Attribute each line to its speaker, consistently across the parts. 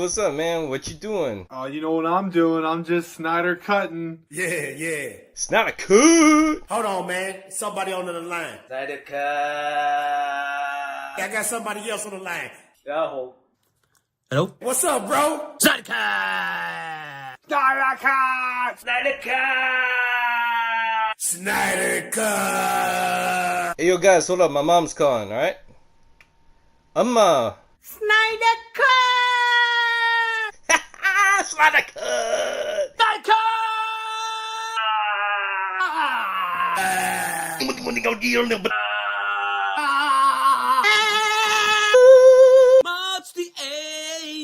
Speaker 1: what's up, man? What you doing?
Speaker 2: You know what I'm doing? I'm just Snyder cutting.
Speaker 3: Yeah.
Speaker 1: It's not a cut.
Speaker 3: Hold on, man. Somebody on the line.
Speaker 1: Snyder cut.
Speaker 3: I got somebody else on the line.
Speaker 1: Hello.
Speaker 3: What's up, bro?
Speaker 1: Snyder cut.
Speaker 2: Snyder cut!
Speaker 1: Snyder cut.
Speaker 3: Snyder cut.
Speaker 1: Hey, yo, guys, hold up. My mom's calling, all right?
Speaker 3: Snyder cut.
Speaker 1: Snyder cut.
Speaker 3: Snyder cut.
Speaker 4: March the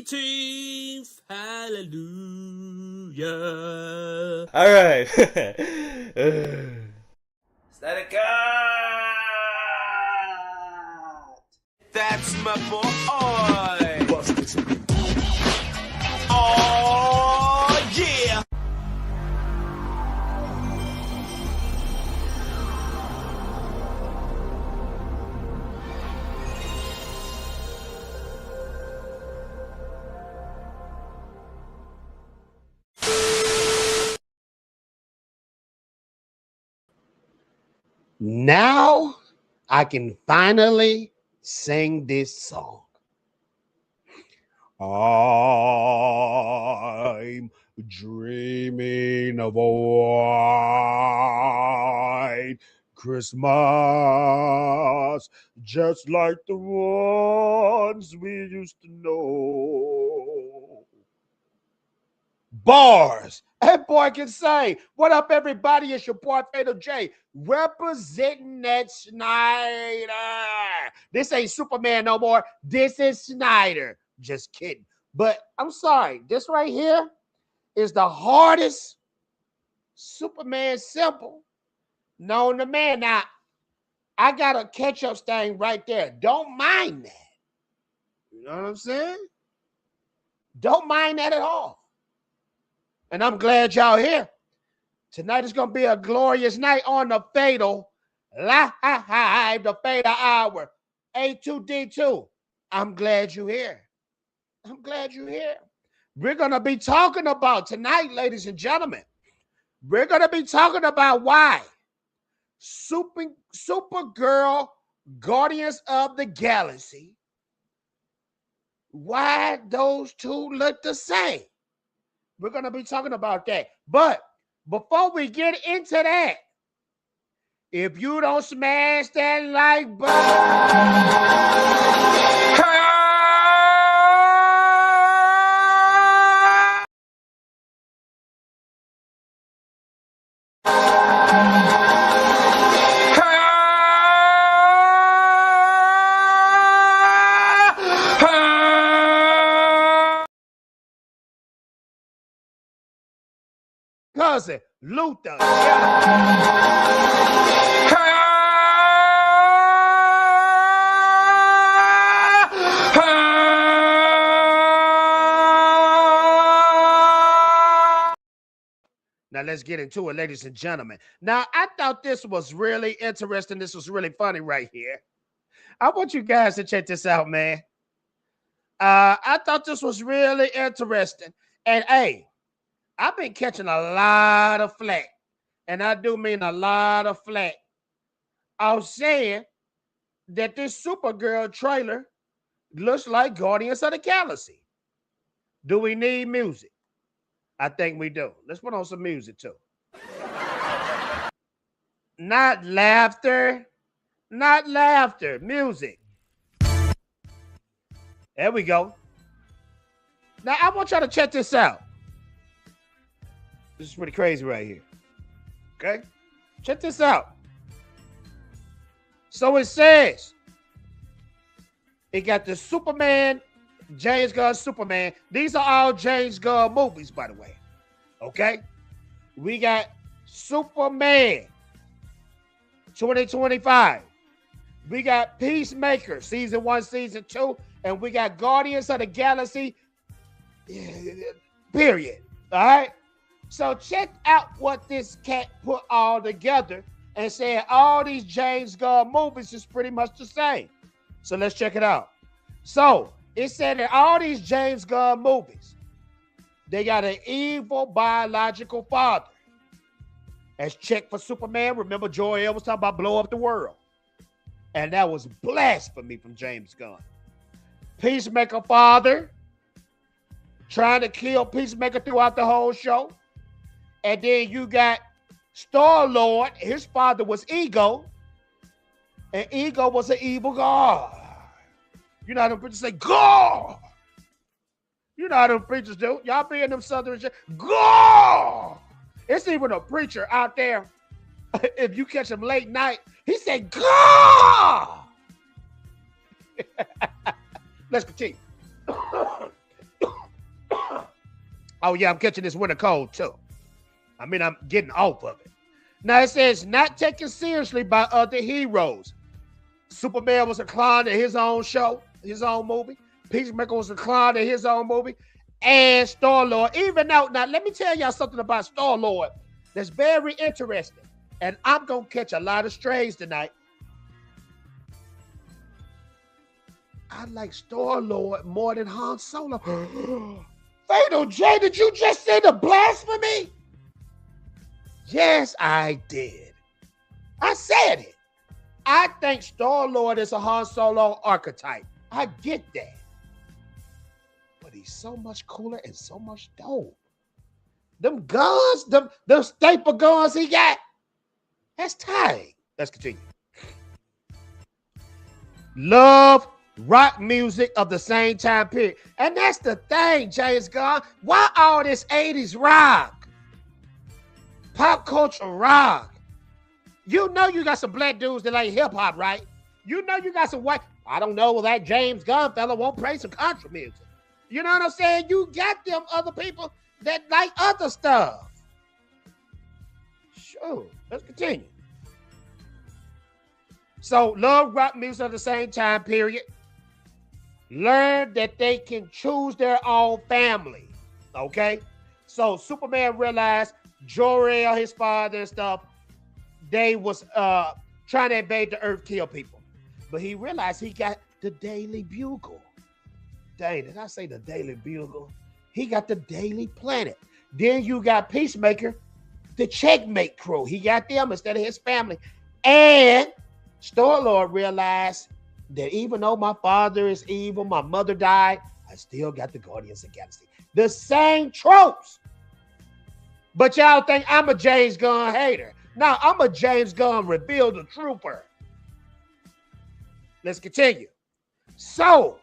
Speaker 4: 18th, hallelujah.
Speaker 1: All right. Snyder cut.
Speaker 4: That's my boy.
Speaker 3: Busted.
Speaker 4: Oh, yeah.
Speaker 3: Now I can finally sing this song. I'm dreaming of a white Christmas, just like the ones we used to know. Bars. That boy can say, what up, everybody? It's your boy, Fatal J, representing that Snyder. This ain't Superman no more. This is Snyder. Just kidding. But I'm sorry. This right here is the hardest Superman symbol known to man. Now, I got a ketchup stain right there. Don't mind that. You know what I'm saying? Don't mind that at all. And I'm glad y'all here. Tonight is going to be a glorious night on the Fatal Live, the Fatal Hour, A2D2. I'm glad you're here. I'm glad you're here. We're going to be talking about tonight, ladies and gentlemen. We're going to be talking about why Supergirl Guardians of the Galaxy, why those two look the same. We're going to be talking about that. But before we get into that, if you don't smash that like button, cousin Luther. Now let's get into it, ladies and gentlemen. Now, I thought this was really interesting. This was really funny right here. I want you guys to check this out, man. I thought this was really interesting. And hey, I've been catching a lot of flack, and I do mean a lot of flack. I was saying that this Supergirl trailer looks like Guardians of the Galaxy. Do we need music? I think we do. Let's put on some music too. Not laughter. Not laughter. Music. There we go. Now, I want y'all to check this out. This is pretty crazy right here. Okay? Check this out. So it says, it got the Superman, James Gunn Superman. These are all James Gunn movies, by the way. Okay? We got Superman 2025. We got Peacemaker season 1, season 2, and we got Guardians of the Galaxy, period. All right? So check out what this cat put all together and said all these James Gunn movies is pretty much the same. So let's check it out. So It said that all these James Gunn movies, they got an evil biological father. As check for Superman, remember Jor-El was talking about blow up the world. And that was blasphemy from James Gunn. Peacemaker father, trying to kill Peacemaker throughout the whole show. And then you got Star-Lord, his father was Ego. And Ego was an evil god. You know how them preachers say, God. You know how them preachers do. Y'all be in them southern shit. God. It's even a preacher out there. If you catch him late night, he said, God. Let's continue. Oh, yeah, I'm catching this winter cold, too. I mean, I'm getting off of it. Now, it says, not taken seriously by other heroes. Superman was a clown in his own show, his own movie. Peacemaker was a clown in his own movie. And Star-Lord, even though, now let me tell y'all something about Star-Lord that's very interesting. And I'm going to catch a lot of strays tonight. I like Star-Lord more than Han Solo. Fatal J, did you just say the blasphemy? Yes, I did. I said it. I think Star-Lord is a Han Solo archetype. I get that. But he's so much cooler and so much dope. Them guns, them staple guns he got, that's tight. Let's continue. Love rock music of the same time period. And that's the thing, James Gunn. Why all this 80s rock? Pop culture rock. You know you got some black dudes that like hip-hop, right? You know you got some white. I don't know, well, that James Gunn fella won't play some country music. You know what I'm saying? You got them other people that like other stuff. Sure, let's continue. So, love rock music at the same time period. Learn that they can choose their own family. Okay? So, Superman realized Jor-El, his father and stuff, they was trying to invade the earth, kill people. But he realized he got the Daily Bugle. Dang, did I say the Daily Bugle? He got the Daily Planet. Then you got Peacemaker, the Checkmate crew. He got them instead of his family. And Star-Lord realized that even though my father is evil, my mother died, I still got the Guardians of the Galaxy. The same tropes. But y'all think I'm a James Gunn hater. Now, I'm a James Gunn reveal the trooper. Let's continue. So,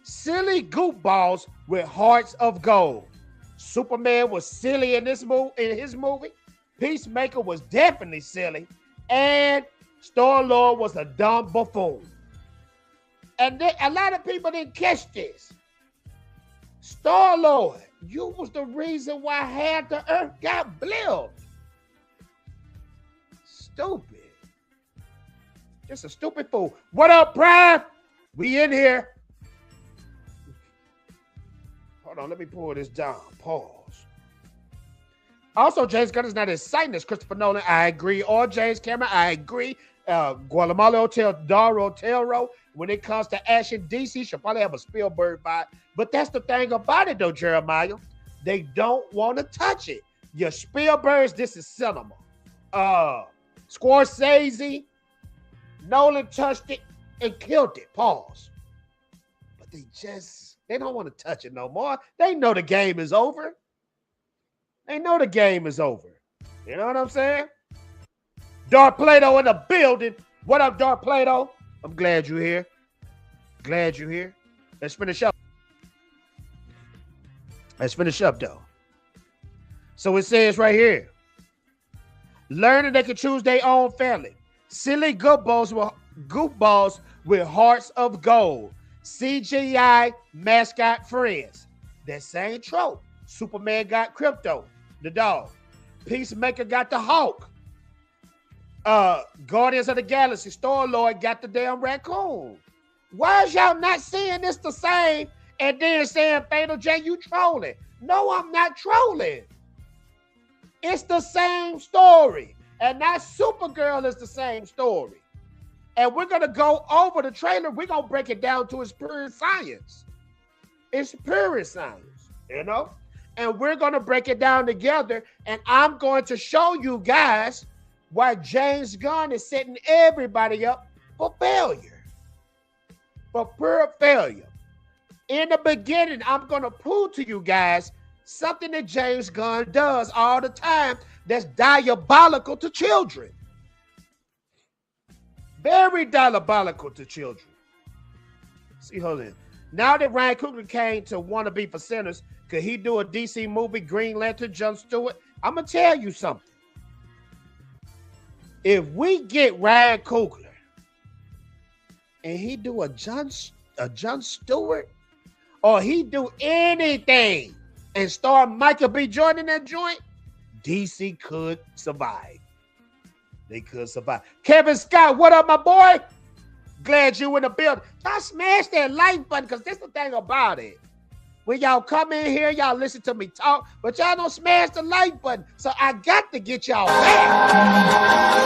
Speaker 3: silly goofballs with hearts of gold. Superman was silly in his movie. Peacemaker was definitely silly. And Star-Lord was a dumb buffoon. And a lot of people didn't catch this. Star-Lord, you was the reason why half the earth got blilled. Stupid. Just a stupid fool. What up, Prime? We in here. Hold on, let me pull this down. Pause. Also, James Gunn is not as exciting as Christopher Nolan. I agree. Or James Cameron. I agree. Guatemala Hotel, Daro Telro. When it comes to action, DC should probably have a Spielberg vibe. But that's the thing about it, though, Jeremiah. They don't want to touch it. Your Spielbergs, this is cinema. Scorsese, Nolan touched it and killed it. Pause. But they don't want to touch it no more. They know the game is over. They know the game is over. You know what I'm saying? Dark Plato in the building. What up, Dark Plato? I'm glad you're here. Glad you're here. Let's finish up. Let's finish up, though. So it says right here, learning they can choose their own family. Silly goofballs with hearts of gold. CGI mascot friends. That same trope. Superman got Crypto, the dog. Peacemaker got the Hulk. Guardians of the Galaxy, Star-Lord got the damn raccoon. Why is y'all not seeing this the same and then saying, Fatal J, you trolling? No, I'm not trolling. It's the same story. And now Supergirl is the same story. And we're going to go over the trailer. We're going to break it down to its pure science. It's pure science, you know? And we're going to break it down together. And I'm going to show you guys why James Gunn is setting everybody up for failure, for pure failure. In the beginning, I'm going to prove to you guys something that James Gunn does all the time that's diabolical to children. Very diabolical to children. See, hold on. Now that Ryan Coogler came to Want to Be for Sinners, could he do a DC movie, Green Lantern, John Stewart? I'm going to tell you something. If we get Ryan Coogler and he do a John Stewart, or he do anything and star Michael B. Jordan in that joint, DC could survive. They could survive. Kevin Scott, what up, my boy? Glad you in the building. Y'all smash that like button, because this is the thing about it. When y'all come in here, y'all listen to me talk, but y'all don't smash the like button. So I got to get y'all back.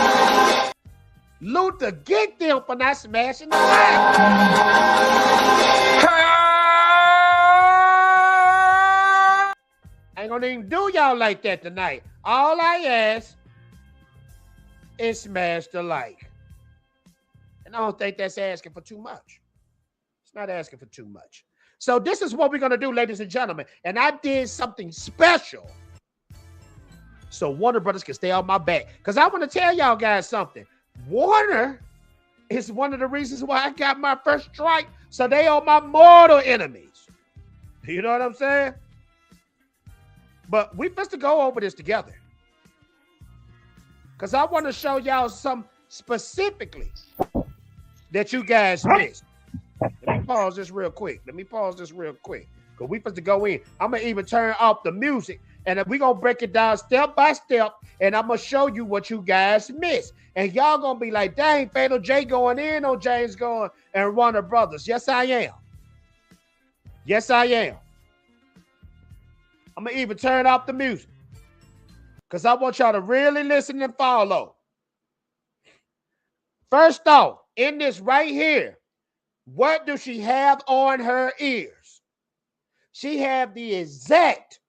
Speaker 3: Luther, get them for not smashing the like. I ain't gonna even do y'all like that tonight. All I ask is smash the like. And I don't think that's asking for too much. It's not asking for too much. So this is what we're going to do, ladies and gentlemen. And I did something special so Warner Brothers can stay on my back. Because I want to tell y'all guys something. Warner is one of the reasons why I got my first strike. So they are my mortal enemies. You know what I'm saying? But we supposed to go over this together. Because I want to show y'all some specifically that you guys missed. Let me pause this real quick. Because we supposed to go in. I'm going to even turn off the music. And we're going to break it down step by step. And I'm going to show you what you guys missed. And y'all going to be like, dang, Fatal J going in on James Gunn and Warner Brothers. Yes, I am. Yes, I am. I'm going to even turn off the music. Because I want y'all to really listen and follow. First off, in this right here, what does she have on her ears? She have the exact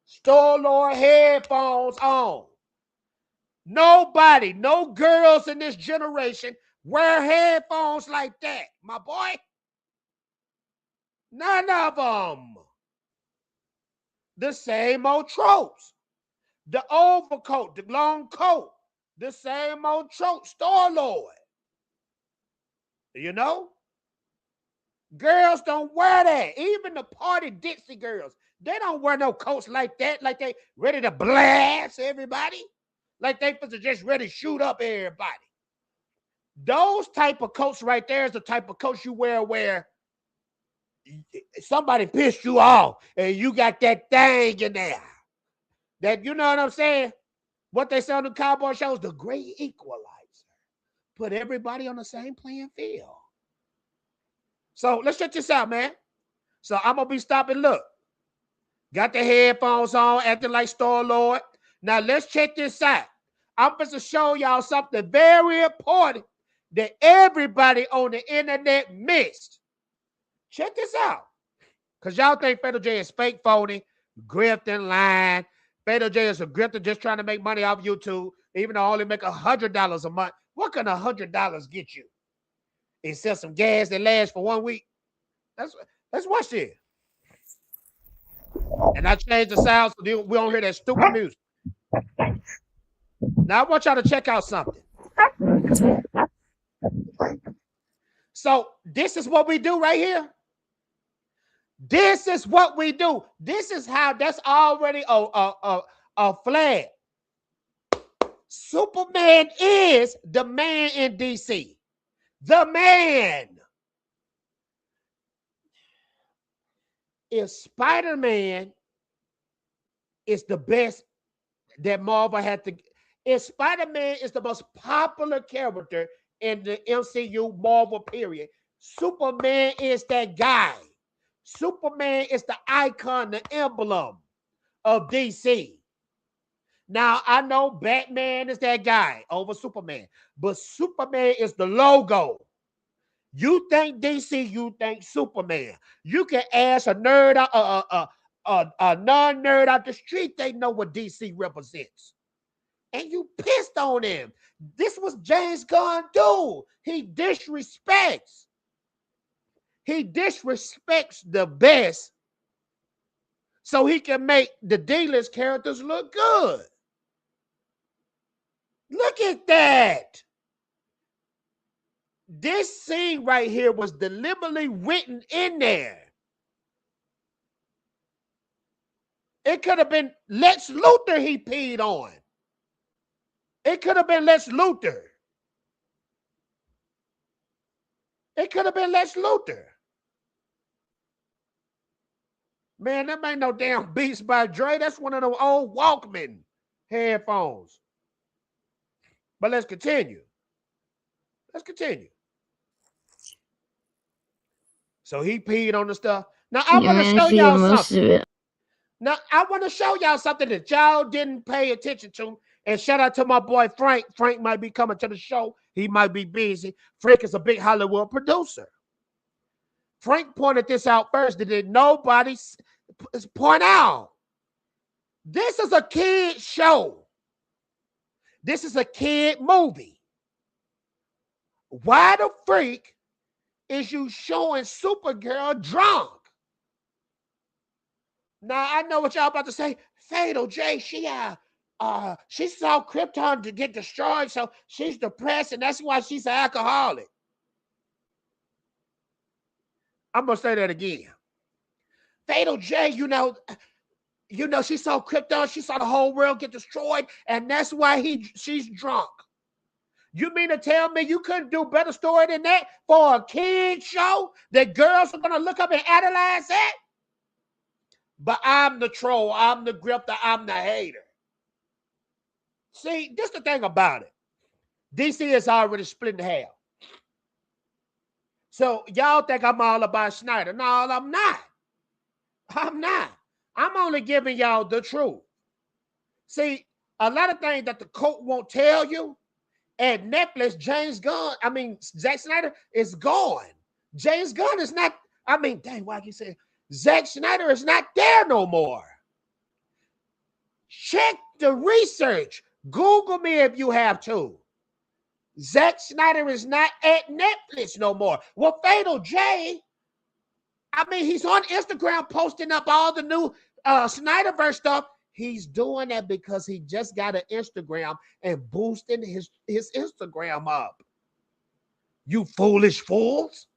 Speaker 3: Star-Lord headphones on. Nobody, no girls in this generation wear headphones like that, my boy. None of them. The same old tropes. The overcoat, the long coat, the same old trope, Star-Lord. You know? Girls don't wear that. Even the party Dixie girls, they don't wear no coats like that, like they ready to blast everybody, like they just ready to shoot up everybody. Those type of coats right there is the type of coats you wear where somebody pissed you off and you got that thing in there. That, you know what I'm saying? What they say on the cowboy shows, the great equalizer. Put everybody on the same playing field. So let's check this out, man. So I'm going to be stopping. Look. Got the headphones on, acting like Star-Lord. Now let's check this out. I'm going to show y'all something very important that everybody on the internet missed. Check this out. Because y'all think Fatal J is fake, phony, grifting, lying. Fatal J is a grifter just trying to make money off YouTube, even though I only make $100 a month. What can $100 get you? And sell some gas that lasts for 1 week? Let's watch this. And I changed the sound so we don't hear that stupid music. Now I want y'all to check out something. So this is what we do right here. This is what we do. This is how that's already a flag. Superman is the man in DC. The man. If Spider-Man is the best that Marvel had to, if Spider-Man is the most popular character in the MCU Marvel period, Superman is that guy. Superman is the icon, the emblem of DC. Now, I know Batman is that guy over Superman, but Superman is the logo. You think DC, you think Superman. You can ask a nerd, a non-nerd out the street, they know what DC represents. And you pissed on him. This was James Gunn do. He disrespects. He disrespects the best so he can make the D-list characters look good. Look at that. This scene right here was deliberately written in there. It could have been Lex Luthor he peed on. It could have been Lex Luthor. It could have been Lex Luthor. Man, that ain't no damn Beats by Dre. That's one of those old Walkman headphones. But let's continue. Let's continue. So he peed on the stuff. Now I want to show y'all something. Now I want to show y'all something that y'all didn't pay attention to. And shout out to my boy Frank. Frank might be coming to the show. He might be busy. Frank is a big Hollywood producer. Frank pointed this out first. Did nobody point out? This is a kid show. This is a kid movie. Why the freak is you showing Supergirl drunk? Now I know what y'all about to say. Fatal J, she saw Krypton to get destroyed, so she's depressed, and that's why she's an alcoholic. I'm gonna say that again. Fatal J, you know, she saw Krypton, she saw the whole world get destroyed, and that's why she's drunk. You mean to tell me you couldn't do better story than that for a kid show that girls are gonna look up and analyze that? But I'm the troll, I'm the grifter, I'm the hater. See, this is the thing about it. DC is already split in half. So y'all think I'm all about Snyder. No, I'm not. I'm not. I'm only giving y'all the truth. See, a lot of things that the court won't tell you, at Netflix, Zack Snyder is gone. James Gunn is not, why you say Zack Snyder is not there no more. Check the research. Google me if you have to. Zack Snyder is not at Netflix no more. Well, Fatal J, he's on Instagram posting up all the new Snyderverse stuff. He's doing that because he just got an Instagram and boosting his Instagram up. You foolish fools.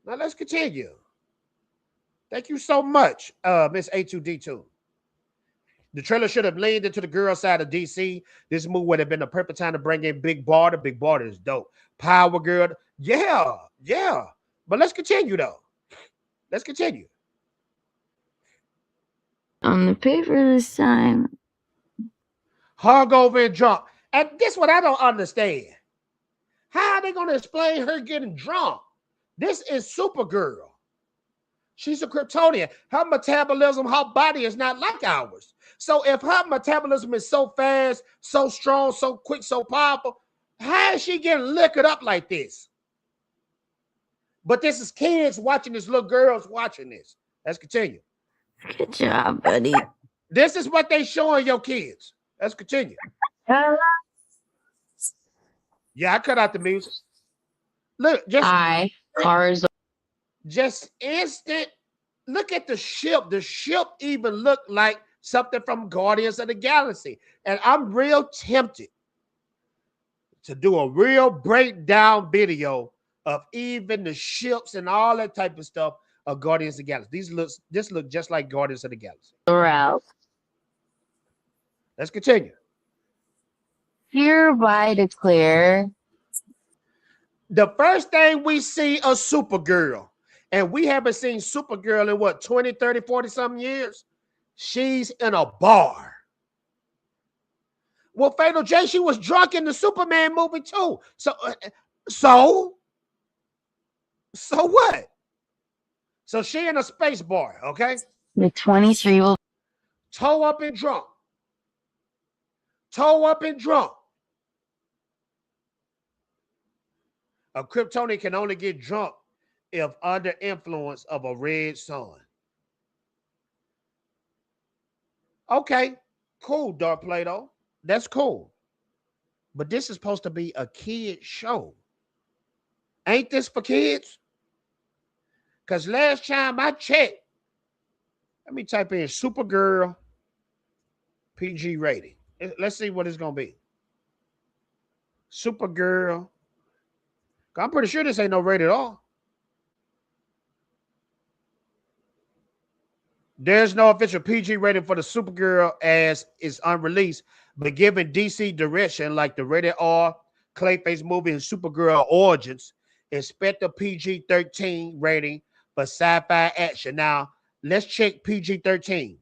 Speaker 3: Now let's continue. Thank you so much, Miss A2D2. The trailer should have leaned into the girl side of DC. This move would have been the perfect time to bring in Big Barter. Big Barter is dope. Power Girl. Yeah. But let's continue, though. Let's continue.
Speaker 5: On the paper this time.
Speaker 3: Hungover and drunk. And this is what I don't understand. How are they going to explain her getting drunk? This is Supergirl. She's a Kryptonian. Her metabolism, her body is not like ours. So if her metabolism is so fast, so strong, so quick, so powerful, how is she getting liquored up like this? But this is kids watching this, little girls watching this. Let's continue.
Speaker 5: Good job, buddy.
Speaker 3: This is what they showing your kids. Let's continue. Yeah, I cut out the music. Look, just instant. Look at the ship. The ship even looked like something from Guardians of the Galaxy. And I'm real tempted to do a real breakdown video of even the ships and all that type of stuff of Guardians of the Galaxy. This look just like Guardians of the Galaxy.
Speaker 5: Ralph.
Speaker 3: Let's continue.
Speaker 5: Hereby declare.
Speaker 3: The first thing we see a Supergirl, and we haven't seen Supergirl in what, 20, 30, 40 something years? She's in a bar. Well, Fatal J, she was drunk in the Superman movie too. So what? So she in a space bar, okay?
Speaker 5: The 23 will.
Speaker 3: Toe up and drunk. Toe up and drunk. A Kryptonian can only get drunk if under influence of a red sun. Okay, cool, Dark Plato. That's cool. But this is supposed to be a kid show. Ain't this for kids? Because last time I checked, let me type in Supergirl PG rating. Let's see what it's going to be. Supergirl. I'm pretty sure this ain't no rated R. There's no official PG rating for the Supergirl as it's unreleased, but given DC direction like the rated R Clayface movie and Supergirl Origins, expect a PG-13 rating for sci-fi action. Now, let's check PG-13.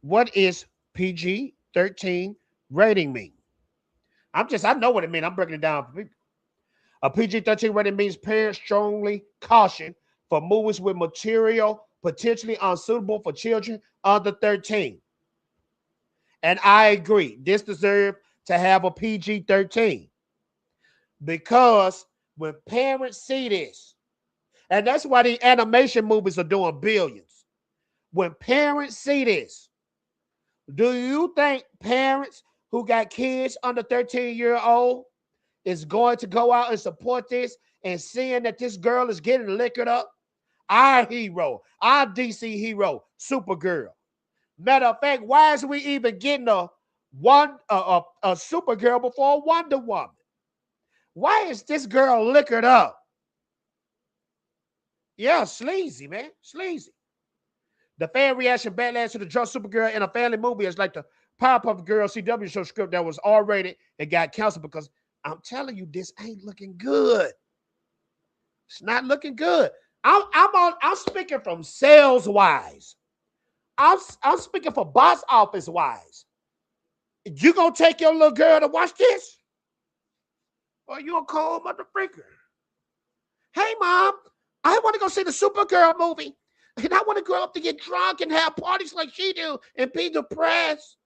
Speaker 3: What is PG-13 rating mean? I know what it means. I'm breaking it down for people. A PG-13 rating means parents strongly caution for movies with material potentially unsuitable for children under 13. And I agree. This deserves to have a PG-13 because when parents see this, and that's why the animation movies are doing billions. When parents see this, do you think parents who got kids under 13-year-old is going to go out and support this and seeing that this girl is getting liquored up? Our hero, our DC hero, Supergirl. Matter of fact, why is we even getting a Supergirl before Wonder Woman? Why is this girl liquored up? Yeah, sleazy, man. Sleazy. The fan reaction backlash to the drunk Supergirl in a family movie is like the Powerpuff Girls CW show script that was R-rated and got canceled because I'm telling you, this ain't looking good. It's not looking good. I'm speaking from sales wise. I'm speaking for box office wise. You gonna take your little girl to watch this? Or you a cold mother freaker? Hey mom, I want to go see the Supergirl movie. And I want to grow up to get drunk and have parties like she do and be depressed.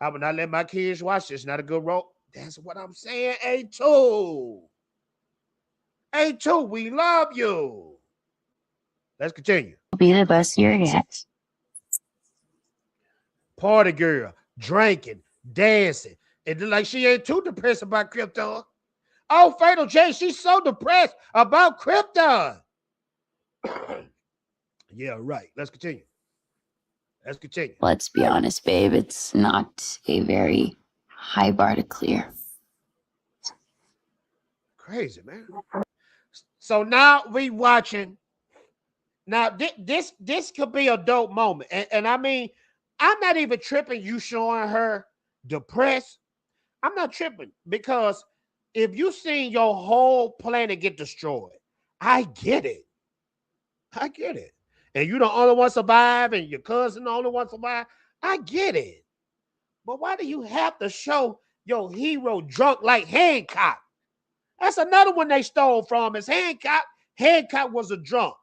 Speaker 3: I would not let my kids watch this. Not a good role. That's what I'm saying. A2. A2, we love you. Let's continue.
Speaker 5: Be the best year yet.
Speaker 3: Party girl, drinking, dancing. It look like she ain't too depressed about Krypton. Oh, Fatal J, she's so depressed about Krypton. Yeah, right. Let's continue. Let's continue.
Speaker 5: Let's be honest, babe. It's not a very high bar to clear.
Speaker 3: Crazy, man. So now we watching. Now this could be a dope moment, and I mean, I'm not even tripping. You showing her depressed? I'm not tripping because if you seen your whole planet get destroyed, I get it. I get it. And you the only one survive, and your cousin the only one survive. I get it. But why do you have to show your hero drunk like Hancock? That's another one they stole from is Hancock. Hancock was a drunk.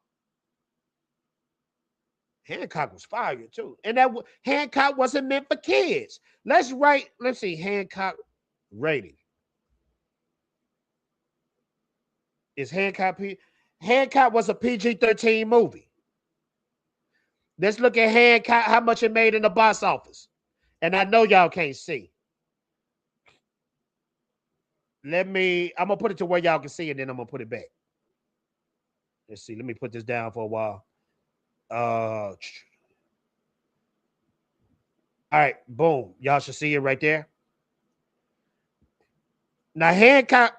Speaker 3: Hancock was fired too. And that Hancock wasn't meant for kids. Let's see, Hancock rating. Is Hancock Hancock was a PG-13 movie. Let's look at Hancock, how much it made in the box office. And I know y'all can't see. I'm gonna put it to where y'all can see it, then I'm gonna put it back. Let's see. Let me put this down for a while. All right, boom. Y'all should see it right there. Now, Hancock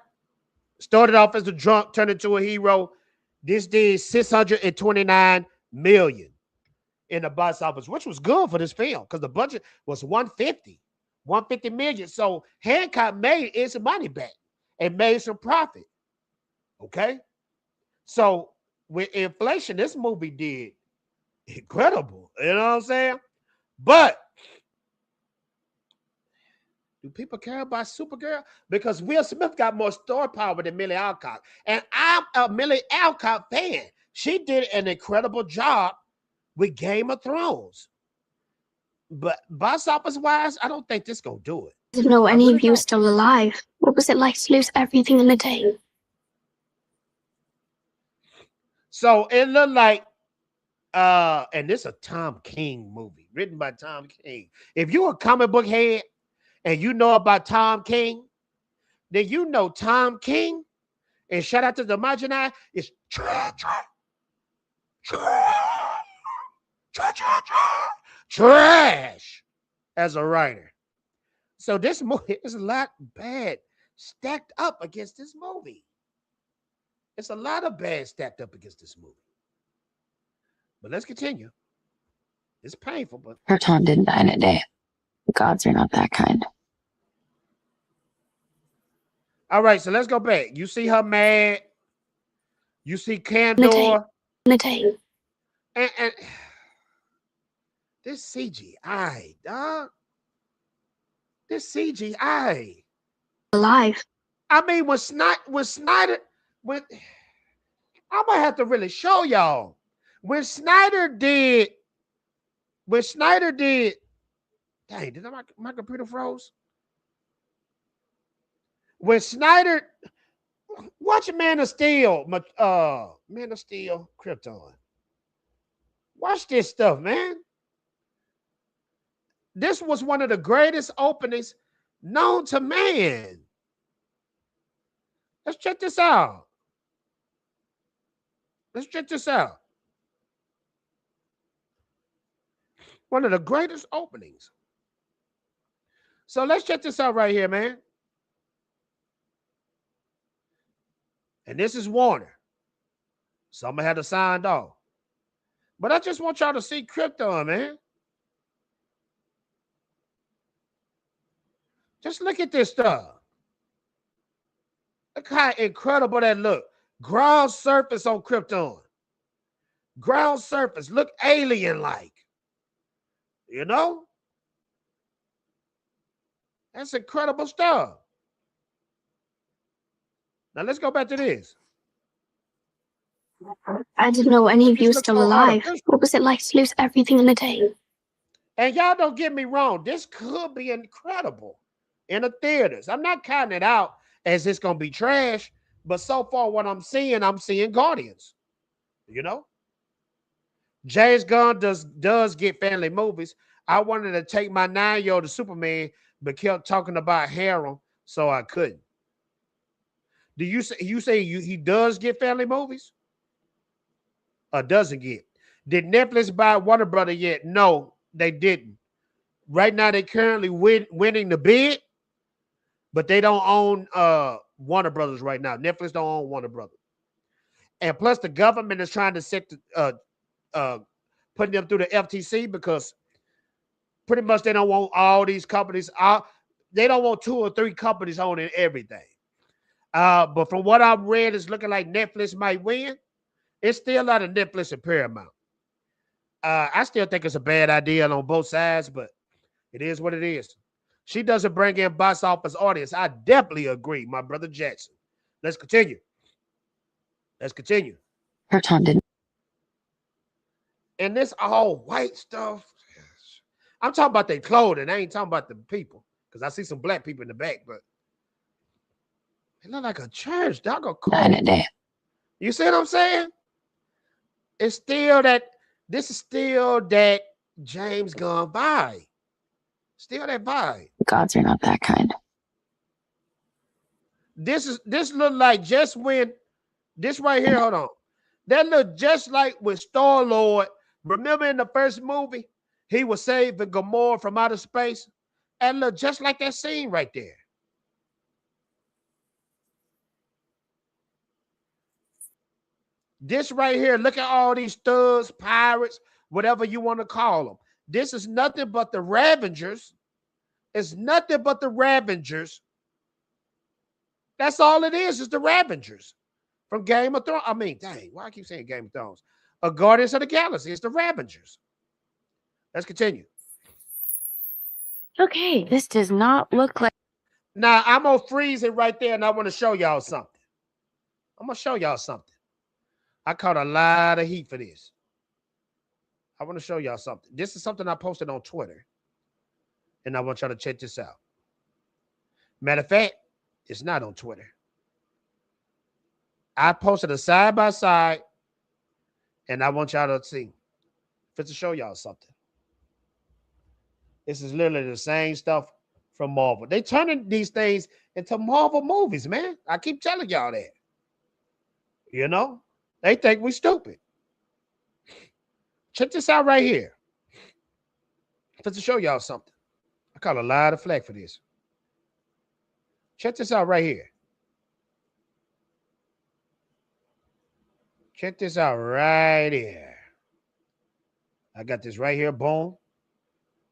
Speaker 3: started off as a drunk, turned into a hero. This did 629 million in the box office, which was good for this film because the budget was 150 million. So Hancock made its money back and made some profit. Okay. So with inflation, this movie did incredible. You know what I'm saying? But do people care about Supergirl? Because Will Smith got more star power than Millie Alcock. And I'm a Millie Alcock fan. She did an incredible job with Game of Thrones. But box office wise, I don't think this gonna do it.
Speaker 6: Didn't know
Speaker 3: I
Speaker 6: any
Speaker 3: really
Speaker 6: of you were
Speaker 3: don't.
Speaker 6: still alive. What was it like to lose everything in a day?
Speaker 3: So it looked like and this is a Tom King movie written by Tom King. If you're a comic book head and you know about Tom King, then you know Tom King. And shout out to the Majinai is trash as a writer. So this movie is a lot bad stacked up against this movie. It's a lot of bad stacked up against this movie. But let's continue. It's painful, but
Speaker 5: Krypton didn't die in a day. Gods are not that kind.
Speaker 3: all right. So let's go back. You see her mad. You see
Speaker 6: In a day.
Speaker 3: Candor.
Speaker 6: In a day.
Speaker 3: And this CGI, dog. This CGI.
Speaker 6: Alive.
Speaker 3: I mean, when Snyder, when I'm gonna have to really show y'all. When Snyder did, dang, did my computer froze? When Snyder, watch Man of Steel, Man of Steel, Krypton. Watch this stuff, man. This was one of the greatest openings known to man. Let's check this out. Let's check this out. One of the greatest openings. So let's check this out right here, man. And this is Warner. So I'm gonna have to sign off. But I just want y'all to see Krypton, man. Just look at this stuff. Look how incredible that look. Ground surface on Krypton. Ground surface. Look alien-like. You know? That's incredible stuff. Now let's go back to this.
Speaker 6: I didn't know any of you were
Speaker 3: This looks
Speaker 6: still
Speaker 3: so
Speaker 6: alive.
Speaker 3: artificial.
Speaker 6: What was it like to lose everything in a day?
Speaker 3: And y'all don't get me wrong. This could be incredible in the theaters. I'm not counting it out as it's going to be trash. But so far, what I'm seeing Guardians. You know? James Gunn does get family movies. I wanted to take my 9-year-old to Superman, but kept talking about harem, so I couldn't. Do you say he does get family movies? Or doesn't get? Did Netflix buy Warner Brother yet? No, they didn't. Right now, they currently winning the bid, but they don't own Warner Brothers right now. Netflix don't own Warner Brothers. And plus, the government is trying to set putting them through the FTC because pretty much they don't want all these companies. They don't want 2 or 3 companies owning everything. But from what I've read, it's looking like Netflix might win. It's still out of Netflix and Paramount. I still think it's a bad idea on both sides, but it is what it is. She doesn't bring in box office audience. I definitely agree, my brother Jackson. Let's continue.
Speaker 5: Krypton didn't.
Speaker 3: And this all white stuff. I'm talking about their clothing. I ain't talking about the people. Because I see some black people in the back, but it look like a church. Dog a
Speaker 5: Die in a
Speaker 3: cult.
Speaker 5: day.
Speaker 3: You see what I'm saying? It's still that. This is still that James Gunn vibe. Still that vibe.
Speaker 5: Gods are not that kind.
Speaker 3: This look like just when this right here. Hold on. That look just like with Star-Lord. Remember in the first movie, he was saving Gamora from outer space. And look just like that scene right there. This right here, look at all these thugs, pirates, whatever you want to call them. This is nothing but the Ravengers. It's nothing but the Ravengers. That's all it is the Ravengers from Game of Thrones. I mean, dang, why I keep saying Game of Thrones? A Guardians of the Galaxy. It's the Ravengers. Let's continue.
Speaker 5: Okay, this does not look like.
Speaker 3: Now, I'm going to freeze it right there, and I want to show y'all something. I caught a lot of heat for this. I want to show y'all something. This is something I posted on Twitter, and I want y'all to check this out. Matter of fact, it's not on Twitter. I posted a side by side, and I want y'all to see. Fit to show y'all something. This is literally the same stuff from Marvel. They turning these things into Marvel movies, man. I keep telling y'all that. You know, they think we stupid. Check this out right here. Fit to show y'all something. I call a lot of flack for this. Check this out right here. Check this out right here. I got this right here, boom.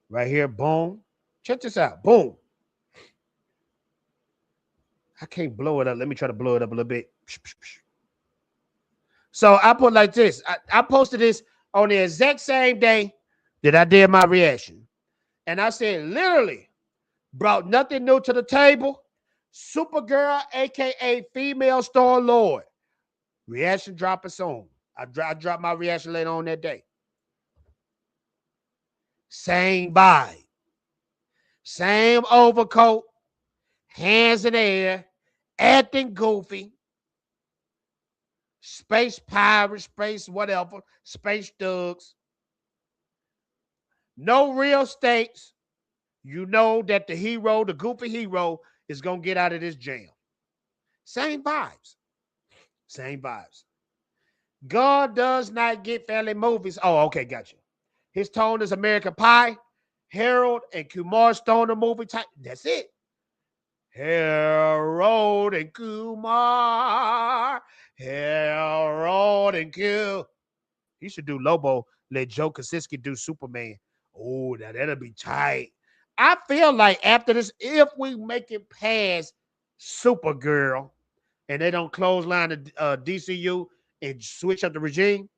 Speaker 3: Right here, boom. Check this out, boom. I can't blow it up. Let me try to blow it up a little bit. So I put like this. I posted this on the exact same day that I did my reaction. And I said, literally, brought nothing new to the table. Supergirl, a.k.a. female Star-Lord. Reaction dropping soon. I dropped my reaction later on that day. Same vibe. Same overcoat. Hands in the air. Acting goofy. Space pirates, space whatever. Space thugs. No real stakes. You know that the hero, the goofy hero, is going to get out of this jam. Same vibes. Same vibes. God does not get family movies. Oh, okay, gotcha. His tone is American Pie, Harold, and Kumar Stoner movie type. That's it. Harold and Kumar. Harold and Kumar. He should do Lobo. Let Joe Kosinski do Superman. Oh, that'll be tight. I feel like after this, if we make it past Supergirl and they don't clothesline the DCU and switch up the regime,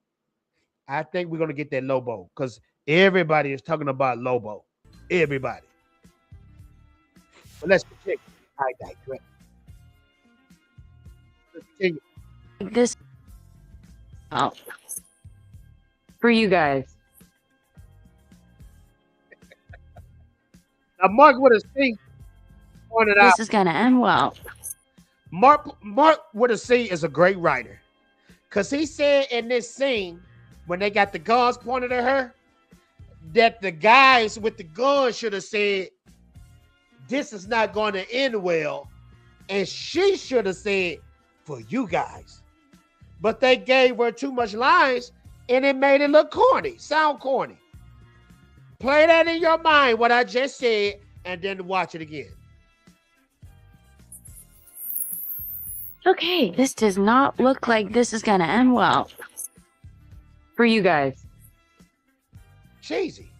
Speaker 3: I think we're going to get that Lobo because everybody is talking about Lobo. Everybody. But let's continue. I digress. Let's continue.
Speaker 5: This for you guys.
Speaker 3: Now, Mark with a C pointed out.
Speaker 5: This is gonna end well.
Speaker 3: Mark with a C is a great writer because he said in this scene when they got the guns pointed at her that the guys with the guns should have said, "This is not going to end well," and she should have said, "For you guys." But they gave her too much lines and it made it look corny, sound corny. Play that in your mind, what I just said, and then watch it again.
Speaker 5: Okay, this does not look like this is gonna end well. For you guys.
Speaker 3: Cheesy.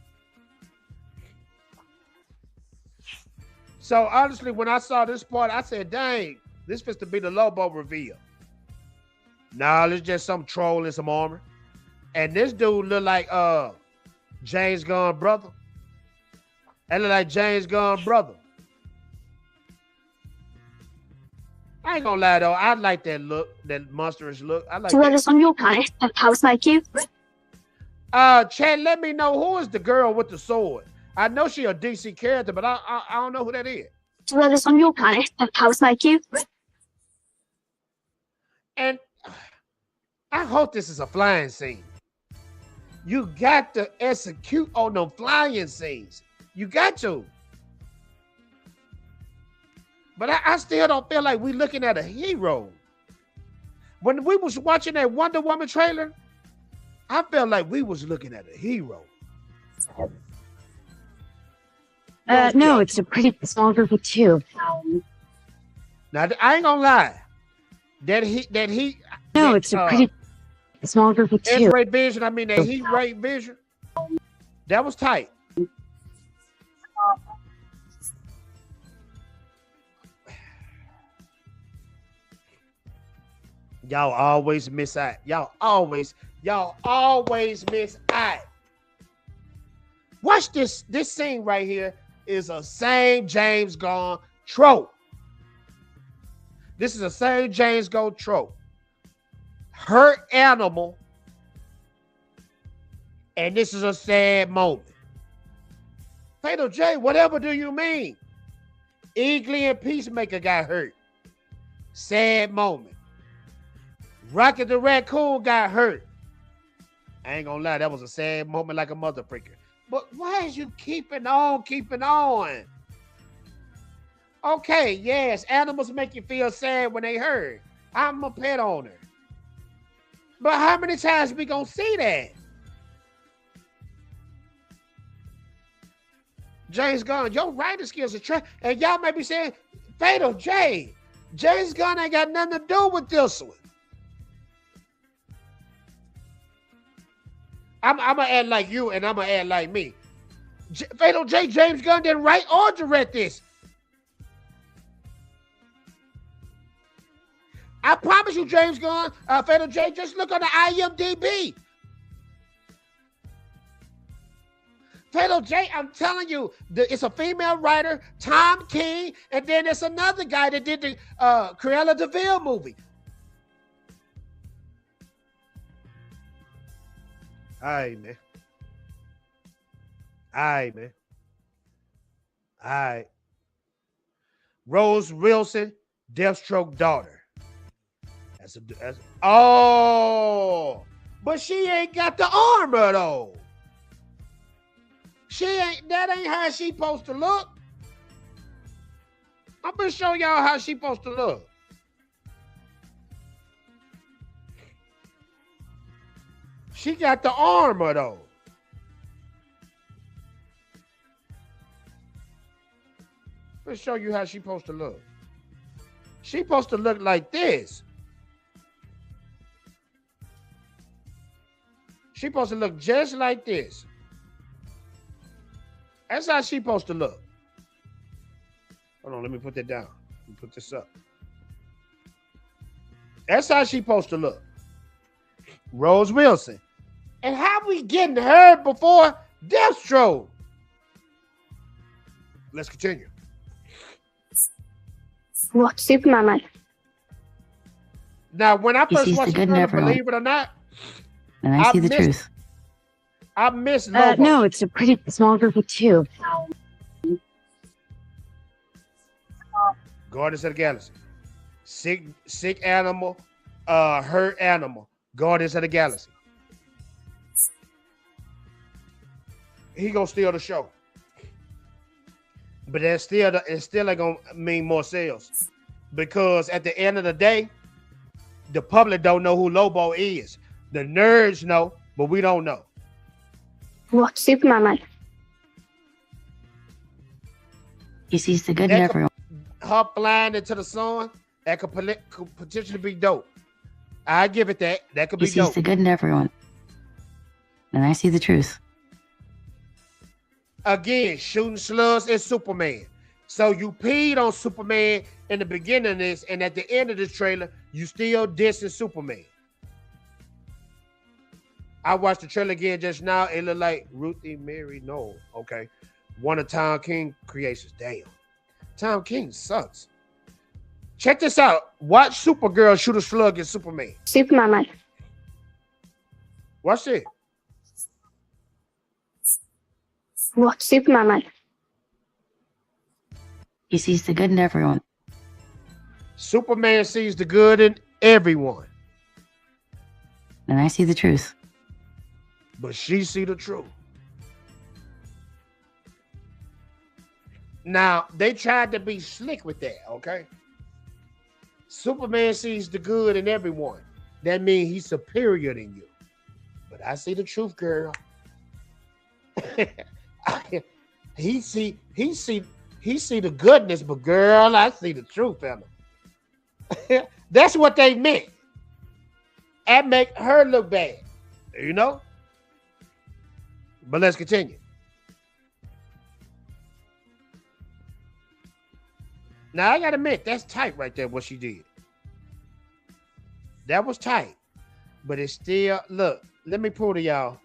Speaker 3: So honestly, when I saw this part, I said, dang, this supposed to be the Lobo reveal. Nah, it's just some troll in some armor. And this dude look like James Gunn brother. That look like James Gunn brother. I ain't gonna lie though, I like that look, that monstrous look. I like
Speaker 6: To let
Speaker 3: that.
Speaker 6: us on your planet, a house like you.
Speaker 3: Chad, let me know who is the girl with the sword. I know she a DC character, but I don't know who that is.
Speaker 6: To let us on your planet, a house like you.
Speaker 3: And I hope this is a flying scene. You got to execute on the flying scenes. You got to. But I still don't feel like we looking at a hero. When we was watching that Wonder Woman trailer, I felt like we was looking at a hero.
Speaker 5: No, it's a pretty small group of two.
Speaker 3: Now I ain't gonna lie.
Speaker 5: No, it's a pretty small group of two.
Speaker 3: X-ray vision. I mean that heat ray vision. That was tight. Y'all always miss out. Y'all always miss out. Watch this. This scene right here is a same James Gunn trope. This is a same James Gunn trope. Hurt animal. And this is a sad moment. Fatal J, whatever do you mean? Eagly and Peacemaker got hurt. Sad moment. Rocket the Raccoon got hurt. I ain't gonna lie, that was a sad moment like a mother freaker. But why is you keeping on? Okay, yes, animals make you feel sad when they hurt. I'm a pet owner. But how many times we gonna see that? James Gunn, your writing skills are trash. And y'all might be saying, Fatal J, James Gunn ain't got nothing to do with this one. I'm going to act like you and I'm going to act like me. Fatal J, James Gunn didn't write or direct this. I promise you, James Gunn, Fatal J, just look on the IMDb. Fatal J, I'm telling you, it's a female writer, Tom King, and then there's another guy that did the Cruella de Vil movie. All right, man. All right. Rose Wilson, Deathstroke daughter. Oh, but she ain't got the armor though. That ain't how she supposed to look. I'm gonna show y'all how she supposed to look. She got the armor though. Let's show you how she supposed to look. She supposed to look like this. She supposed to look just like this. That's how she supposed to look. Hold on, let me put that down. Let me put this up. That's how she supposed to look. Rose Wilson. And how we getting her before Deathstroke? Let's continue.
Speaker 6: What Superman like?
Speaker 3: Now, when I
Speaker 5: He
Speaker 3: first
Speaker 5: sees the
Speaker 3: watched
Speaker 5: good in
Speaker 3: it,
Speaker 5: everyone.
Speaker 3: believe it or not,
Speaker 5: And I see the truth.
Speaker 3: I miss Lobo.
Speaker 5: No, it's a pretty small group of two.
Speaker 3: Guardians of the Galaxy. Sick animal, hurt animal. Guardians of the Galaxy. He gonna steal the show. But it still ain't gonna mean more sales. Because at the end of the day, the public don't know who Lobo is. The nerds know, but we don't know.
Speaker 6: What Superman like?
Speaker 5: He sees the good in everyone.
Speaker 3: Her flying into the sun, that could potentially be dope. I give it that. That could
Speaker 5: He
Speaker 3: be
Speaker 5: sees
Speaker 3: dope.
Speaker 5: the good in everyone. And I see the truth.
Speaker 3: Again, shooting slugs is Superman. So you peed on Superman in the beginning of this, and at the end of this trailer, you still dissing Superman. I watched the trailer again just now. It looked like Ruthie Mary Noel. Okay. One of Tom King creations. Damn. Tom King sucks. Check this out. Watch Supergirl shoot a slug at Superman.
Speaker 6: Superman like?
Speaker 3: Watch it.
Speaker 6: What Superman like?
Speaker 5: He sees the good in everyone.
Speaker 3: Superman sees the good in everyone.
Speaker 5: And I see the truth.
Speaker 3: But she see the truth. Now, they tried to be slick with that, okay? Superman sees the good in everyone. That means he's superior than you. But I see the truth, girl. he see the goodness, but girl, I see the truth, fella. That's what they meant. And make her look bad, you know? But let's continue. Now, I gotta admit, that's tight right there, what she did. That was tight. But it's still, look, let me prove to y'all.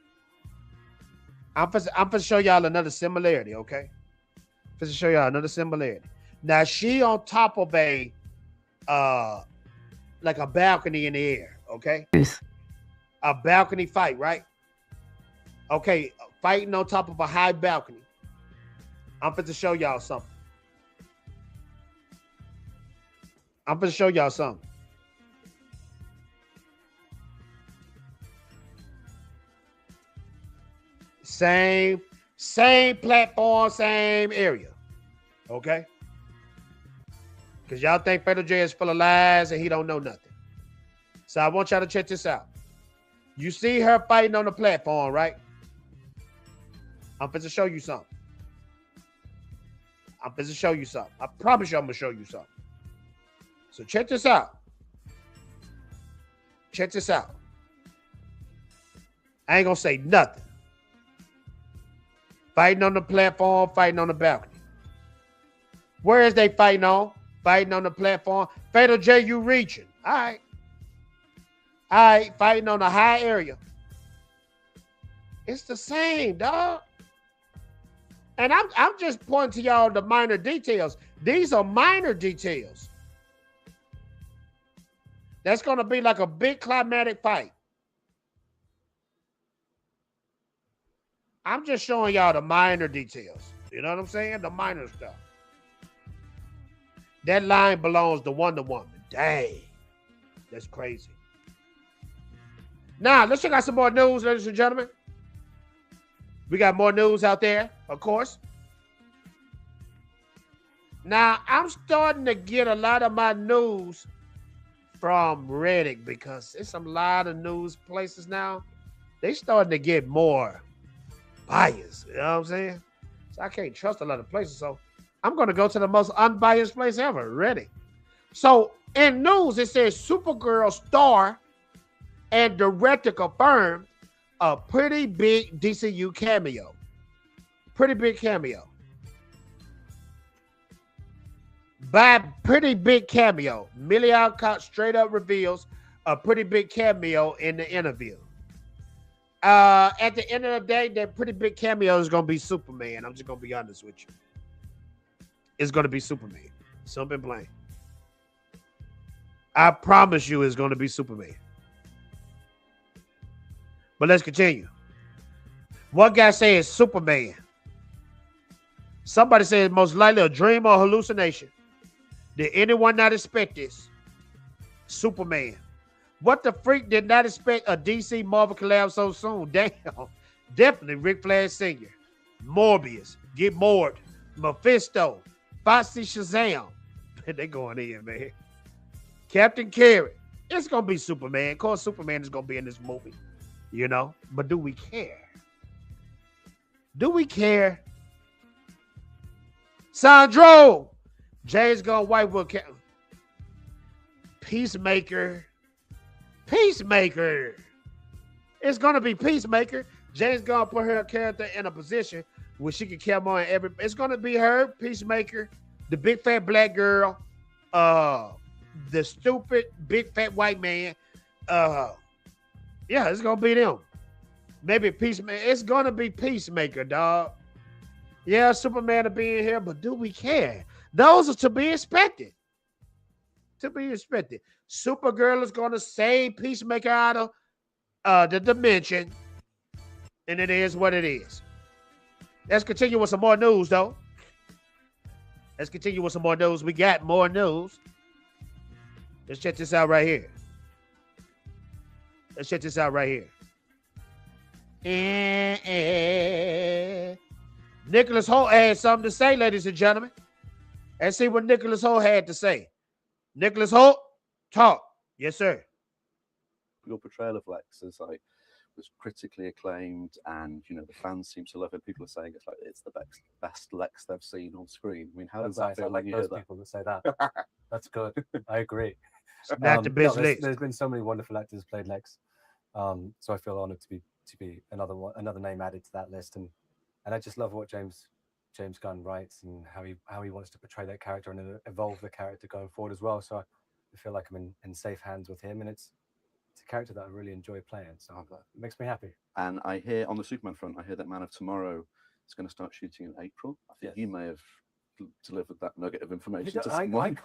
Speaker 3: I'm gonna show y'all another similarity, okay? I'm gonna show y'all another similarity. Now, she on top of a, like a balcony in the air, okay?
Speaker 5: Truth.
Speaker 3: A balcony fight, right? Okay, fighting on top of a high balcony. I'm going to show y'all something. I'm gonna show y'all something. Same platform, same area. Okay? Because y'all think Fatal J is full of lies and he don't know nothing. So I want y'all to check this out. You see her fighting on the platform, right? I'm finna show you something. I promise you I'm gonna show you something. So check this out. I ain't gonna say nothing. Fighting on the platform, fighting on the balcony. Where is they fighting on? Fighting on the platform. Fatal J, you reaching. All right, fighting on a high area. It's the same, dog. And I'm just pointing to y'all the minor details. These are minor details. That's going to be like a big climatic fight. I'm just showing y'all the minor details. You know what I'm saying? The minor stuff. That line belongs to Wonder Woman. Dang. That's crazy. Now, let's check out some more news, ladies and gentlemen. We got more news out there, of course. Now, I'm starting to get a lot of my news from Reddit because there's a lot of news places now. They starting to get more biased. You know what I'm saying? So I can't trust a lot of places. So I'm going to go to the most unbiased place ever, Reddit. So in news, it says Supergirl star and director confirmed a pretty big DCU cameo. Pretty big cameo. By pretty big cameo, Millie Alcott straight up reveals a pretty big cameo in the interview. At the end of the day, that pretty big cameo is going to be Superman. I'm just going to be honest with you. It's going to be Superman. Simple and plain. I promise you it's going to be Superman. But let's continue. One guy says Superman. Somebody says most likely a dream or hallucination. Did anyone not expect this? Superman. What the freak did not expect a DC Marvel collab so soon? Damn. Definitely Ric Flair Sr. Morbius. Get Mort. Mephisto. Foxy Shazam. They going in, man. Captain Carrot. It's going to be Superman. Of course, Superman is going to be in this movie. You know? But do we care? Do we care? Sandro. Jay's going to wipe with Peacemaker. Peacemaker. It's going to be Peacemaker. Jay's going to put her character in a position where she can come on every. It's going to be her, Peacemaker, the big fat black girl, the stupid big fat white man. Yeah, it's going to be them. Maybe Peacemaker. It's going to be Peacemaker, dog. Yeah, Superman will be in here, but do we care? Those are to be expected. To be expected. Supergirl is going to save Peacemaker out of the dimension. And it is what it is. Let's continue with some more news, though. Let's continue with some more news. We got more news. Let's check this out right here. Let's check this out right here. Nicholas Holt had something to say, ladies and gentlemen. Let's see what Nicholas Holt had to say. Nicholas Holt, talk. Yes, sir.
Speaker 7: Your portrayal of Lex is like was critically acclaimed, and you know the fans seem to love it. People are saying it's the best Lex they've seen on screen. I mean, how does that feel?
Speaker 8: I like those people that say that. That's good. I agree.
Speaker 3: Not the best Lex.
Speaker 8: There's been so many wonderful actors played Lex, so I feel honored to be another name added to that list, and I just love what James Gunn writes and how he wants to portray that character and evolve the character going forward as well. So I feel like I'm in safe hands with him, and it's a character that I really enjoy playing. So it makes me happy.
Speaker 7: And I hear on the Superman front, I hear that Man of Tomorrow is going to start shooting in April. I think you may have delivered that nugget of information to someone.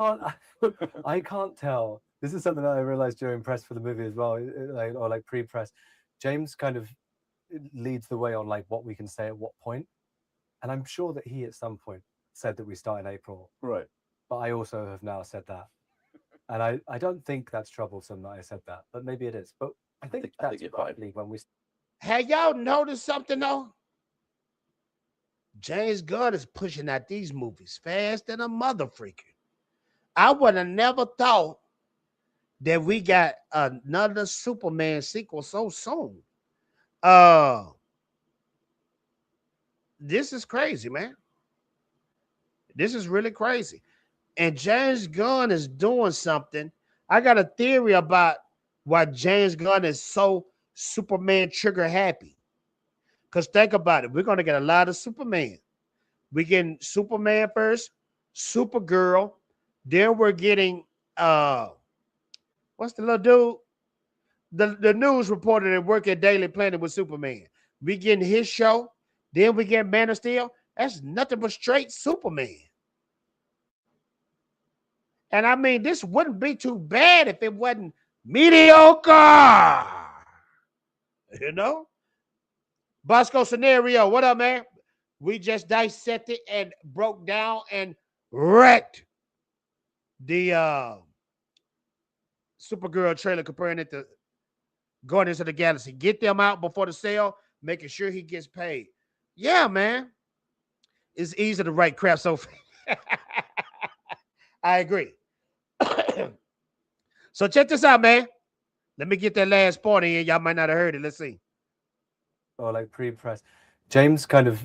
Speaker 8: I can't tell. This is something that I realized during press for the movie as well, or pre-press. James kind of leads the way on what we can say at what point. And I'm sure that he at some point said that we start in April.
Speaker 7: Right.
Speaker 8: But I also have now said that And I don't think that's troublesome that I said that, but maybe it is. But I think
Speaker 7: I think
Speaker 8: that's
Speaker 7: you're fine.
Speaker 8: probably when we.
Speaker 3: Have y'all noticed something though? James Gunn is pushing out these movies fast than a mother freaking. I would have never thought that we got another Superman sequel so soon. This is crazy, man. This is really crazy. And James Gunn is doing something. I got a theory about why James Gunn is so Superman trigger happy. Because think about it. We're going to get a lot of Superman. We're getting Superman first, Supergirl. Then we're getting what's the little dude? The news reporter that work at Daily Planet with Superman. We getting his show. Then we get Man of Steel. That's nothing but straight Superman. And I mean, this wouldn't be too bad if it wasn't mediocre. You know? Bosco Scenario, what up, man? We just dissected and broke down and wrecked the Supergirl trailer comparing it to Guardians of the Galaxy. Get them out before the sale, making sure he gets paid. Yeah, man. It's easy to write crap so fast. I agree. So check this out, man. Let me get that last part in. Y'all might not have heard it. Let's see.
Speaker 8: Or like pre-press. James kind of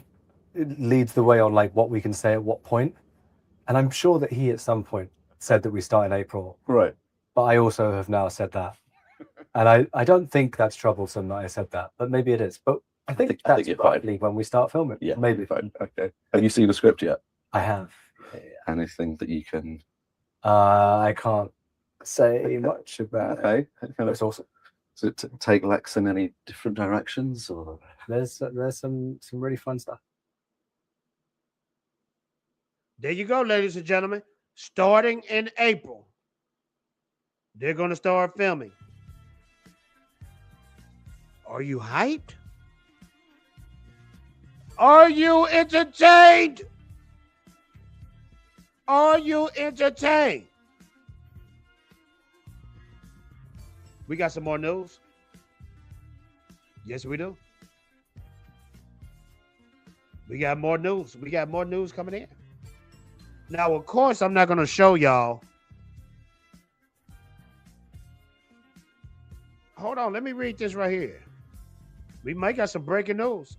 Speaker 8: leads the way on like what we can say at what point. And I'm sure that he at some point said that we start in April.
Speaker 7: Right.
Speaker 8: But I also have now said that. And I don't think that's troublesome that I said that, but maybe it is. But I think that's
Speaker 7: you're
Speaker 8: probably when we start filming.
Speaker 7: Yeah,
Speaker 8: maybe.
Speaker 7: fine. Okay. Have you seen the script yet?
Speaker 8: I have.
Speaker 7: Anything that you can?
Speaker 8: I can't say much about it.
Speaker 7: Okay.
Speaker 8: But it's awesome.
Speaker 7: Does it take Lex in any different directions, or
Speaker 8: There's some really fun stuff.
Speaker 3: There you go, ladies and gentlemen. Starting in April, they're going to start filming. Are you hyped? Are you entertained? Are you entertained? We got some more news. Yes, we do. We got more news. We got more news coming in. Now, of course, I'm not going to show y'all. Hold on. Let me read this right here. We might got some breaking news.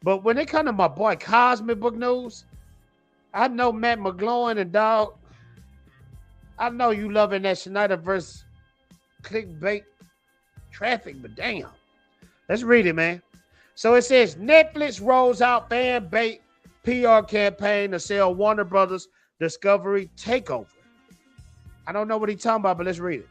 Speaker 3: But when it comes to my boy Cosmic Book News, I know Matt McGloin and dog. I know you loving that Snyderverse clickbait traffic, but damn. Let's read it, man. So it says Netflix rolls out fan bait PR campaign to sell Warner Brothers Discovery Takeover. I don't know what he's talking about, but let's read it.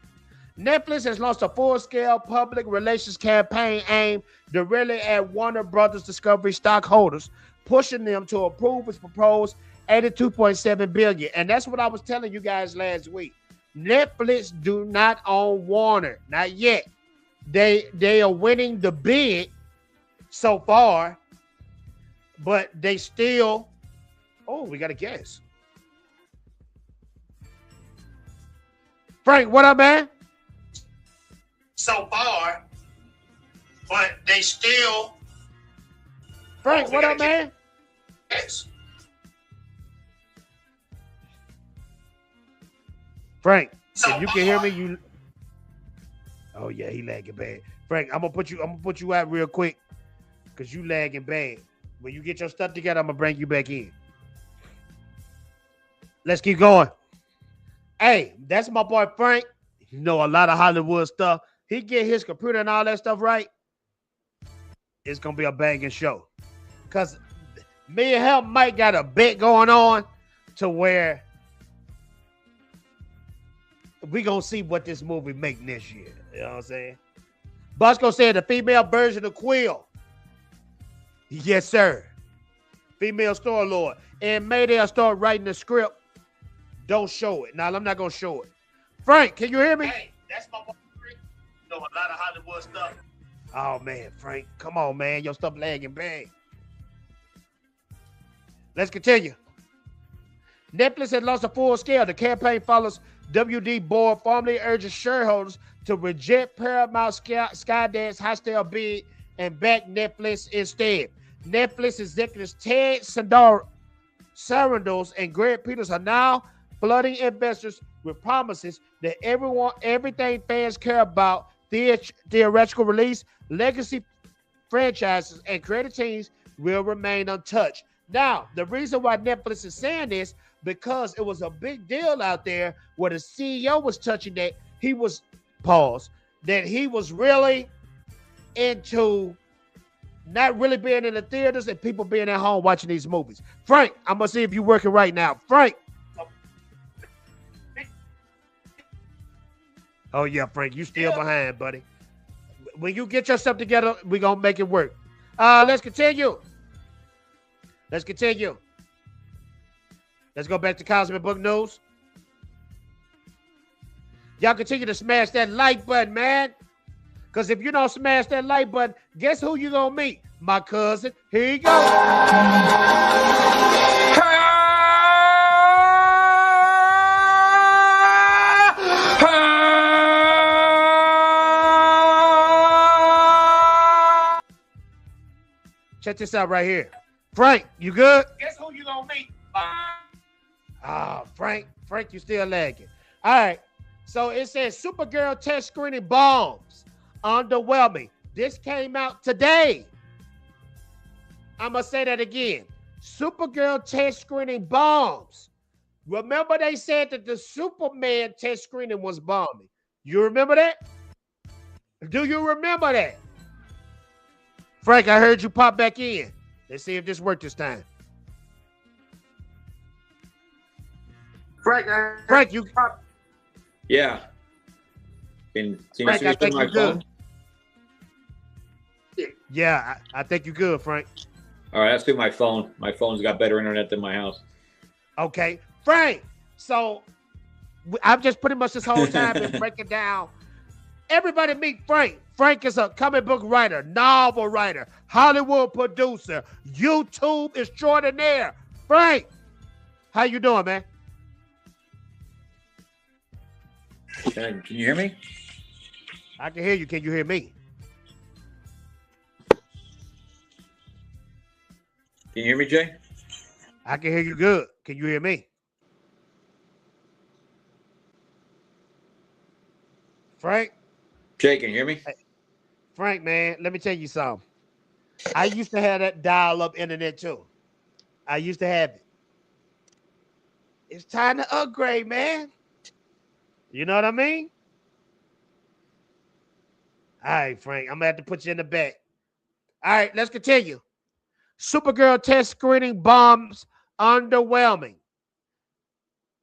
Speaker 3: Netflix has launched a full-scale public relations campaign aimed directly at Warner Brothers Discovery stockholders, pushing them to approve its proposed $82.7 billion. And that's what I was telling you guys last week. Netflix do not own Warner, not yet. They are winning the bid so far, but they still. Oh, we got a guess. Frank, what up, man? So far, but they still. Frank, what up, man? Yes. Frank, if you can hear me, you. Oh yeah, he lagging bad. Frank, I'm gonna put you out real quick, cause you lagging bad. When you get your stuff together, I'm gonna bring you back in. Let's keep going. Hey, that's my boy Frank. You know a lot of Hollywood stuff. He get his computer and all that stuff right. It's gonna be a banging show. Cause me and him might got a bet going on to where we gonna see what this movie make next year. You know what I'm saying? Bosco said the female version of Quill. Yes, sir. Female Star Lord. And may they'll start writing the script. Don't show it. Now I'm not gonna show it. Frank, can you hear me? Hey, that's my boy Frank. You know a lot of Hollywood stuff. Oh man, Frank. Come on, man. Your stuff lagging bad. Let's continue. Netflix has launched a full scale. The campaign follows WD board formally urges shareholders to reject Paramount Skydance hostile bid and back Netflix instead. Netflix executives Ted Sarandos and Greg Peters are now flooding investors with promises that everything fans care about, theoretical release, legacy franchises, and creative teams will remain untouched. Now, the reason why Netflix is saying this, because it was a big deal out there where the CEO was touching that he was that he was really into not really being in the theaters and people being at home watching these movies. Frank, I'm gonna see if you're working right now. Frank. Oh yeah, Frank, you still behind, buddy. When you get yourself together, we're gonna make it work. Let's continue. Let's go back to Cosmic Book News. Y'all continue to smash that like button, man. Because if you don't smash that like button, guess who you gonna meet? My cousin. Here you go. Check this out right here. Frank, you good? Guess who you gonna meet? Frank, you still lagging. All right. So it says Supergirl test screening bombs. Underwhelming. This came out today. I'm going to say that again. Supergirl test screening bombs. Remember they said that the Superman test screening was bombing. You remember that? Do you remember that? Frank, I heard you pop back in. Let's see if this worked this time. Frank, you pop.
Speaker 9: Yeah. Can you
Speaker 3: Frank,
Speaker 9: see
Speaker 3: I
Speaker 9: me
Speaker 3: think
Speaker 9: through my
Speaker 3: you're good.
Speaker 9: phone?
Speaker 3: Yeah, I think you're good, Frank.
Speaker 9: All right, that's through my phone. My phone's got better internet than my house.
Speaker 3: Okay, Frank. So I'm just pretty much this whole time been breaking down. Everybody meet Frank. Frank is a comic book writer, novel writer, Hollywood producer, YouTube extraordinaire. Frank, how you doing, man?
Speaker 9: Can you hear me?
Speaker 3: I can hear you. Can you hear me?
Speaker 9: Can you hear me, Jay?
Speaker 3: I can hear you good. Can you hear me? Frank?
Speaker 9: Jay, can you hear me?
Speaker 3: Hey, Frank, man, let me tell you something. I used to have that dial-up internet too. I used to have it. It's time to upgrade, man. You know what I mean? All right, Frank, I'm going to have to put you in the back. All right, let's continue. Supergirl test screening bombs underwhelming.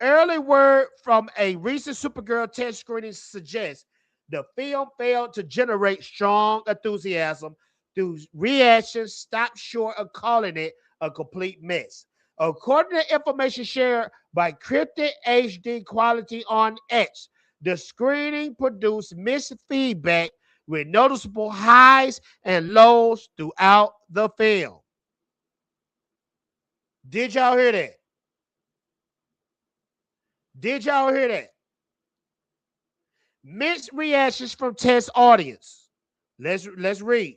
Speaker 3: Early word from a recent Supergirl test screening suggests the film failed to generate strong enthusiasm through reactions, stopped short of calling it a complete mess. According to information shared by Cryptic HD Quality on X, the screening produced mixed feedback with noticeable highs and lows throughout the film. Did y'all hear that? Did y'all hear that? Mixed reactions from test audience. Let's read.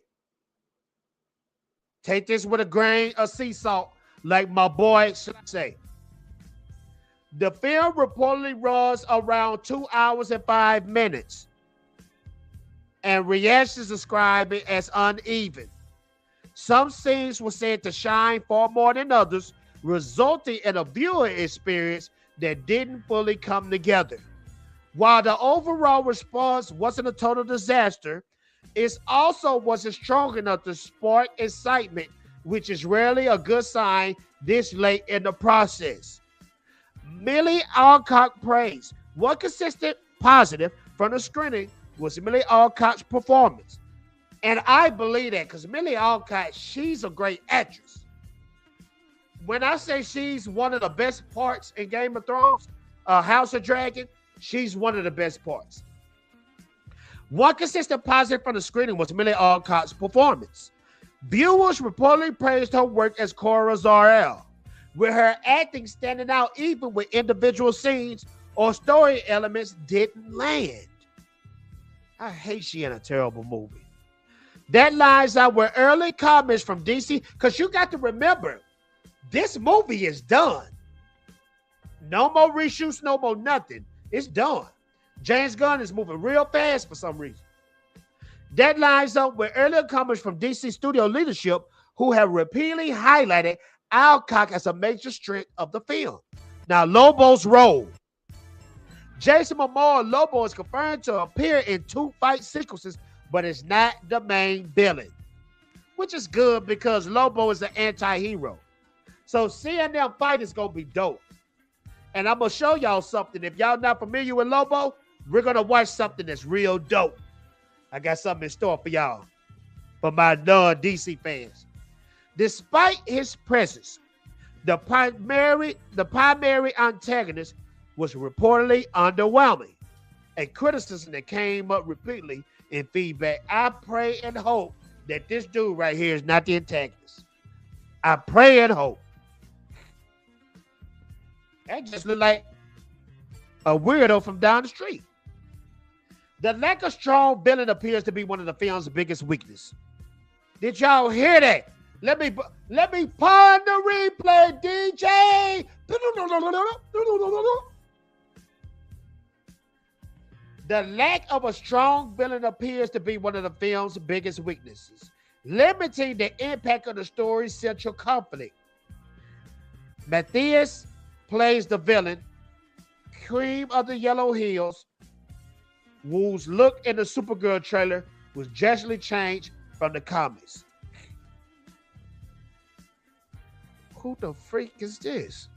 Speaker 3: Take this with a grain of sea salt, like my boy say. The film reportedly runs around 2 hours and 5 minutes, and reactions describe it as uneven. Some scenes were said to shine far more than others, resulting in a viewing experience that didn't fully come together. While the overall response wasn't a total disaster, it also wasn't strong enough to spark excitement, which is rarely a good sign this late in the process. Millie Alcock praised. One consistent positive from the screening was Millie Alcock's performance. And I believe that because Millie Alcock, she's a great actress. When I say she's one of the best parts in Game of Thrones, House of Dragon, she's one of the best parts. One consistent positive from the screening was Millie Alcock's performance. Viewers reportedly praised her work as Cora Zor-El, with her acting standing out even with individual scenes or story elements didn't land. I hate she in a terrible movie. That lines up with early comments from DC, because you got to remember, this movie is done. No more reshoots, no more nothing. It's done. James Gunn is moving real fast for some reason. That lines up with earlier comments from DC studio leadership who have repeatedly highlighted Alcock as a major strength of the film. Now, Lobo's role. Jason Momoa Lobo is confirmed to appear in 2 fight sequences, but is not the main villain, which is good because Lobo is an anti-hero. So seeing them fight is going to be dope. And I'm going to show y'all something. If y'all not familiar with Lobo, we're going to watch something that's real dope. I got something in store for y'all, for my non-DC fans. Despite his presence, the primary antagonist was reportedly underwhelming, a criticism that came up repeatedly in feedback. I pray and hope that this dude right here is not the antagonist. I pray and hope. That just look like a weirdo from down the street. The lack of strong villain appears to be one of the film's biggest weaknesses. Did y'all hear that? Let me pawn the replay, DJ. The lack of a strong villain appears to be one of the film's biggest weaknesses, limiting the impact of the story's central conflict. Matthias plays the villain, Cream of the Yellow Hills, whose look in the Supergirl trailer was drastically changed from the comics. Who the freak is this?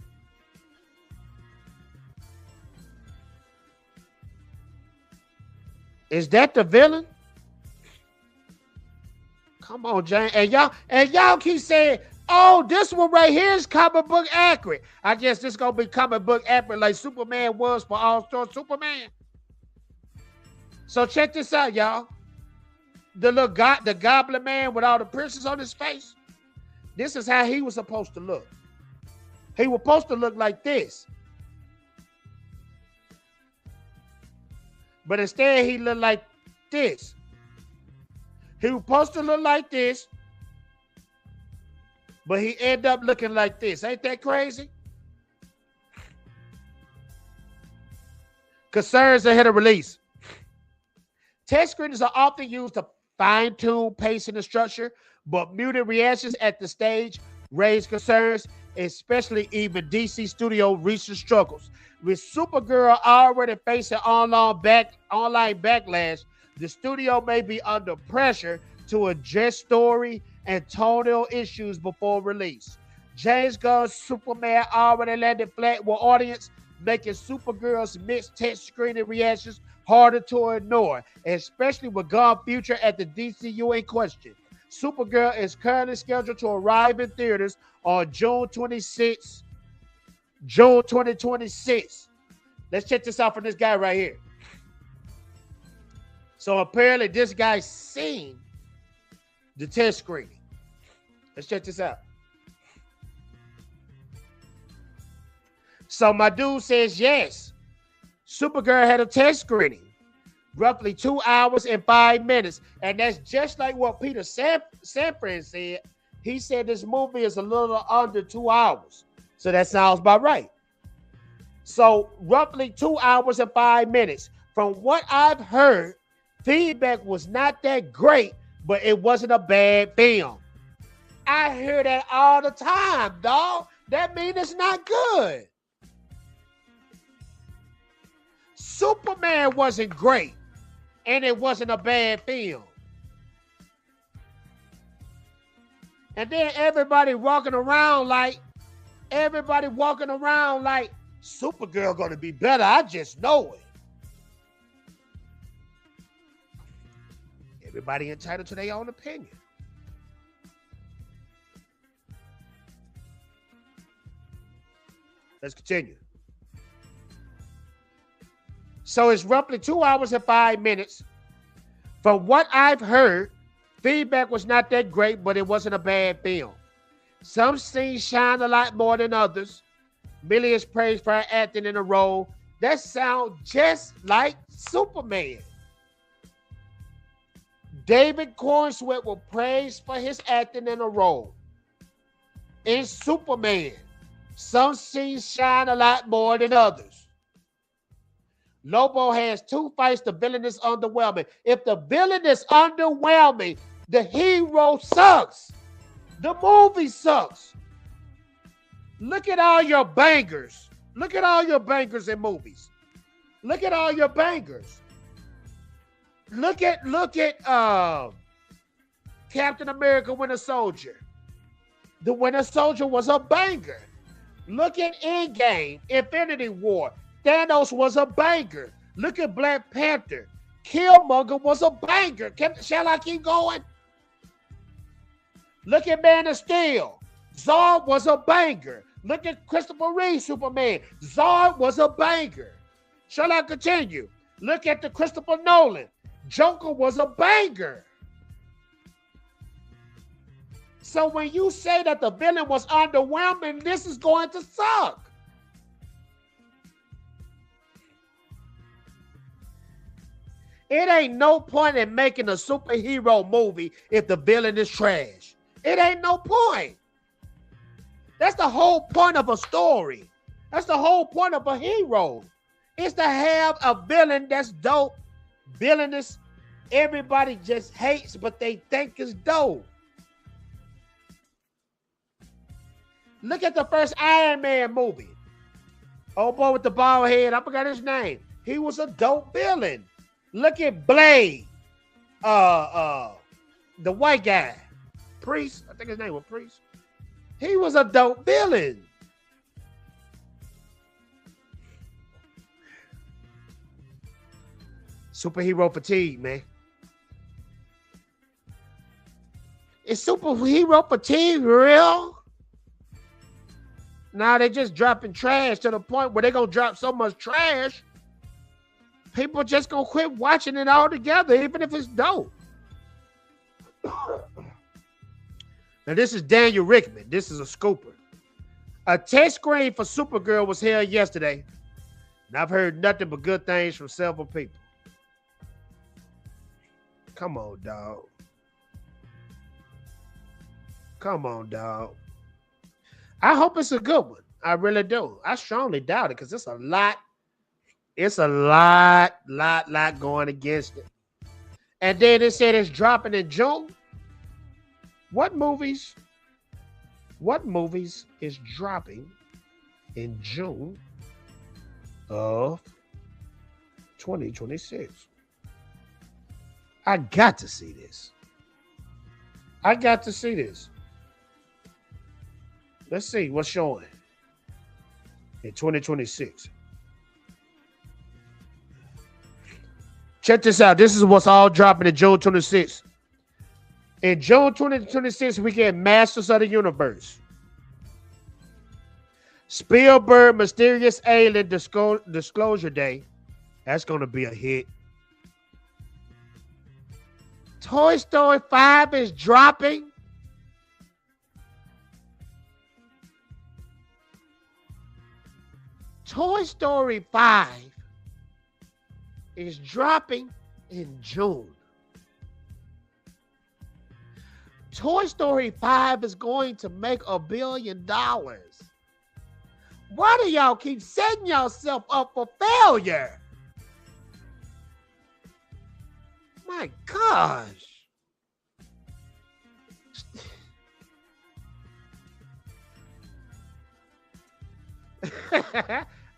Speaker 3: Is that the villain? Come on, Jane. And y'all keep saying, oh, this one right here is comic book accurate. I guess this gonna be comic book accurate like Superman was for All-Star Superman. So check this out, y'all. The Goblin Man with all the piercings on his face. This is how he was supposed to look. He was supposed to look like this. But instead, he looked like this. He was supposed to look like this, but he ended up looking like this. Ain't that crazy? Concerns ahead of release. Test screenings are often used to fine-tune pacing and structure, but muted reactions at the stage raise concerns, especially even DC Studio recent struggles. With Supergirl already facing online backlash, the studio may be under pressure to address story and tonal issues before release. James Gunn's Superman already landed flat with audience, making Supergirl's mixed test screening reactions harder to ignore, especially with Gunn future at the DCU in question. Supergirl is currently scheduled to arrive in theaters on June 2026. Let's check this out from this guy right here. So apparently this guy's seen the test screening. Let's check this out. So my dude says yes. Supergirl had a test screening, roughly 2 hours and 5 minutes. And that's just like what Peter Sanford said. He said this movie is a little under 2 hours. So that sounds about right. So roughly 2 hours and 5 minutes. From what I've heard, feedback was not that great, but it wasn't a bad film. I hear that all the time, dog. That means it's not good. Superman wasn't great, and it wasn't a bad film. And then everybody walking around like Supergirl gonna be better. I just know it. Everybody entitled to their own opinion. Let's continue. So it's roughly 2 hours and 5 minutes. From what I've heard, feedback was not that great, but it wasn't a bad film. Some scenes shine a lot more than others. Millie is praised for her acting in the role, that sound just like Superman. David Cornsweet was praised for his acting in a role. In Superman, some scenes shine a lot more than others. Lobo has 2 fights. The villain is underwhelming. If the villain is underwhelming, the hero sucks. The movie sucks. Look at all your bangers. Look at all your bangers in movies. Look at all your bangers. Look at Captain America Winter Soldier. The Winter Soldier was a banger. Look at Endgame, Infinity War. Thanos was a banger. Look at Black Panther. Killmonger was a banger. Shall I keep going? Look at Man of Steel. Zod was a banger. Look at Christopher Reeve Superman. Zod was a banger. Shall I continue? Look at the Christopher Nolan. Joker was a banger. So when you say that the villain was underwhelming, this is going to suck. It ain't no point in making a superhero movie if the villain is trash. It ain't no point. That's the whole point of a story. That's the whole point of a hero. It's to have a villain that's dope. Villainous, everybody just hates, but they think is dope. Look at the first Iron Man movie. Old boy with the bald head, I forgot his name. He was a dope villain. Look at Blade. The white guy. Priest. I think his name was Priest. He was a dope villain. Superhero fatigue, man. Is superhero fatigue real? Now they just dropping trash to the point where they're going to drop so much trash, people just going to quit watching it altogether, even if it's dope. Now, this is Daniel Rickman. This is a scooper. A test screen for Supergirl was held yesterday, and I've heard nothing but good things from several people. Come on, dog. Come on, dog. I hope it's a good one. I really do. I strongly doubt it because it's a lot. It's a lot going against it. And then it said it's dropping in June. What movies is dropping in June of 2026? I got to see this. Let's see what's showing in 2026. Check this out. This is what's all dropping in June 26th. In June 2026, we get Masters of the Universe. Spielberg Mysterious Alien Disclosure Day. That's going to be a hit. Toy Story 5 is dropping. Toy Story 5 is dropping in June. Toy Story 5 is going to make $1 billion. Why do y'all keep setting yourself up for failure? My gosh.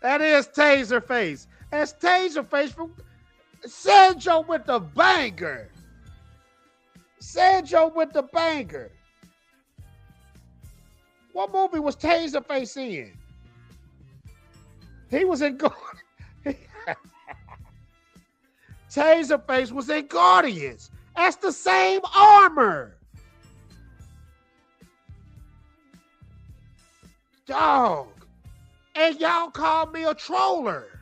Speaker 3: That is Taserface. That's Taserface from Sanjo with the banger. Sanjo with the banger. What movie was Taserface in? He was in Taserface was in Guardians. That's the same armor. Dog. And y'all call me a troller.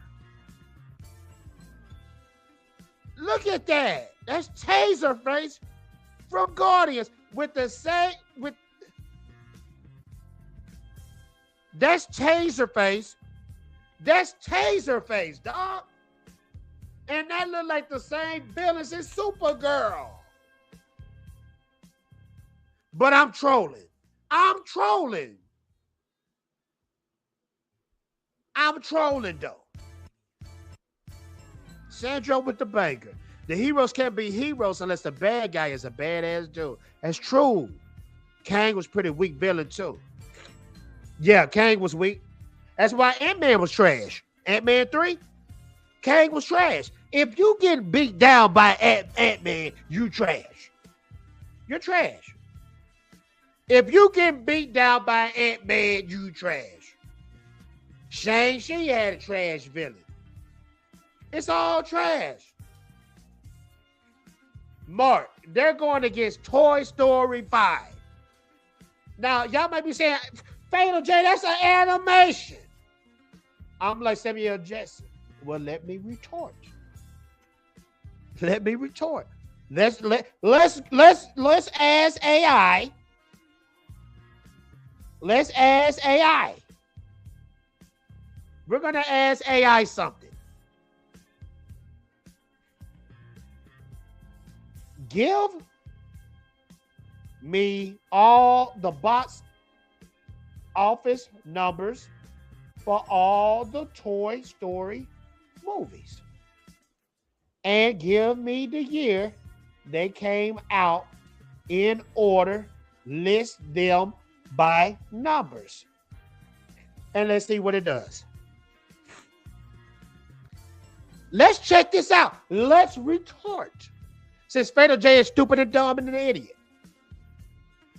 Speaker 3: Look at that. That's Taserface from Guardians with the same That's Taserface That's Taserface, dog. And that look like the same villains in Supergirl. But I'm trolling. I'm trolling though. Sandro with the banger. The heroes can't be heroes unless the bad guy is a badass dude. That's true. Kang was pretty weak villain too. Yeah, Kang was weak. That's why Ant-Man was trash. Ant-Man 3, Kang was trash. If you get beat down by Ant-Man, you trash. You're trash. If you get beat down by Ant-Man, you trash. Shang-Chi had a trash villain. It's all trash. Mark, they're going against Toy Story 5. Now, y'all might be saying, Fatal J, that's an animation. I'm like Samuel Jackson. Well, let me retort. Let's ask AI. Let's ask AI. We're gonna ask AI something. Give me all the box office numbers for all the Toy Story movies. And give me the year they came out in order. List them by numbers. And let's see what it does. Let's check this out. Let's retort. Since Fatal J is stupid and dumb and an idiot.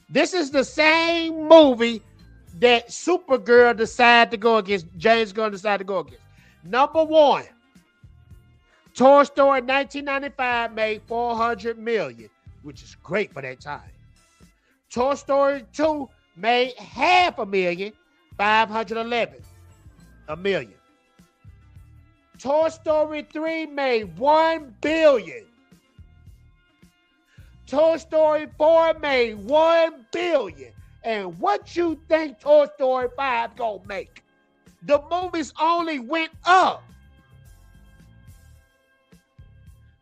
Speaker 3: This is the same movie that Supergirl decided to go against. James Gunn decided to go against. Number one, Toy Story 1995 made $400 million, which is great for that time. Toy Story 2 made $500,000, $511 million. Toy Story 3 made $1 billion. Toy Story 4 made $1 billion. And what you think Toy Story 5 gonna make? The movies only went up.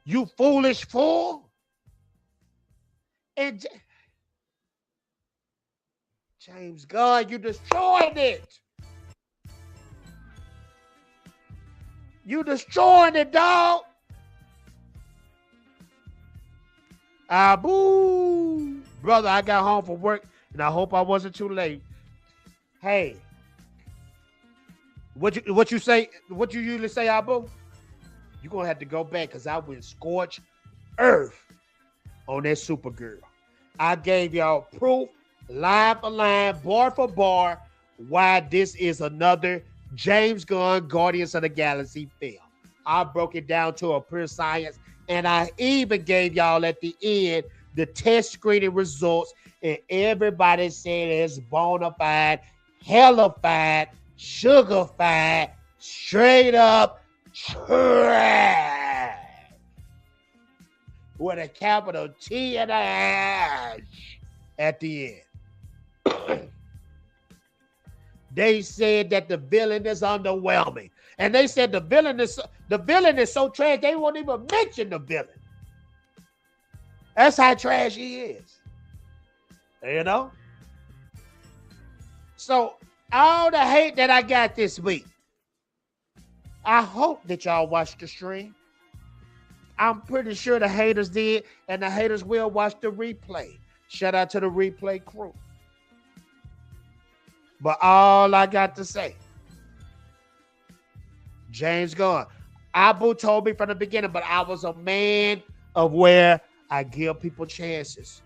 Speaker 3: You foolish fool. And James Gunn, you destroyed it. You destroyed it, dog. Boo. Brother, I got home from work and I hope I wasn't too late. Hey, what you say? What you usually say, Abu? You're gonna have to go back because I went scorched earth on that Supergirl. I gave y'all proof, line for line, bar for bar, why this is another James Gunn Guardians of the Galaxy film. I broke it down to a pure science, and I even gave y'all at the end the test screening results, and everybody said it's bona fide, hellified, sugarfied, straight up trash with a capital T and a hash at the end. They said that the villain is underwhelming, and they said the villain is so trash they won't even mention the villain. That's how trash he is, you know. So all the hate that I got this week, I hope that y'all watched the stream. I'm pretty sure the haters did, and the haters will watch the replay. Shout out to the replay crew. But all I got to say, James Gunn, Abu told me from the beginning, but I was a man of where I give people chances.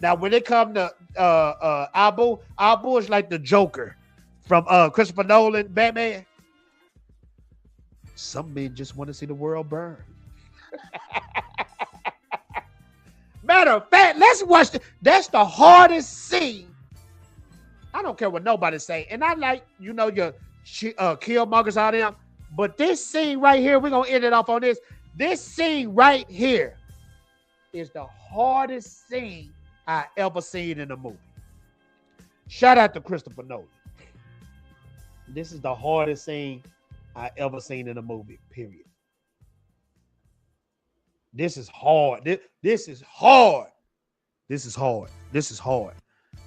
Speaker 3: Now, when it comes to Abu is like the Joker from Christopher Nolan, Batman. Some men just want to see the world burn. Matter of fact, let's watch. That's the hardest scene. I don't care what nobody say. And I like, your Killmongers out there. But this scene right here, we're going to end it off on this. This scene right here is the hardest scene I ever seen in a movie. Shout out to Christopher Nolan. This is the hardest scene I ever seen in a movie, period. This is hard. This is hard. This is hard. This is hard.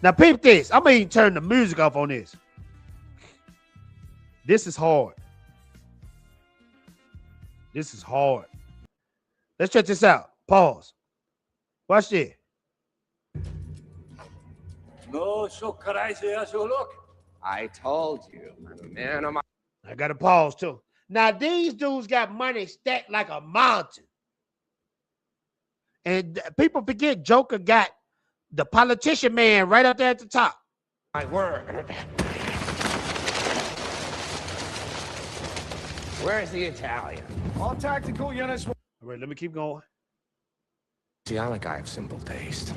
Speaker 3: Now, peep this. I'm going to turn the music off on this. This is hard. This is hard. Let's check this out. Pause. Watch this.
Speaker 10: No, so crazy as you look. I told you, I'm a man of my.
Speaker 3: I got to pause too. Now, these dudes got money stacked like a mountain. And people forget Joker got the politician man right up there at the top.
Speaker 10: My word. Where's the Italian? All tactical units.
Speaker 3: All right, let me keep going.
Speaker 10: See, I'm a guy of simple taste.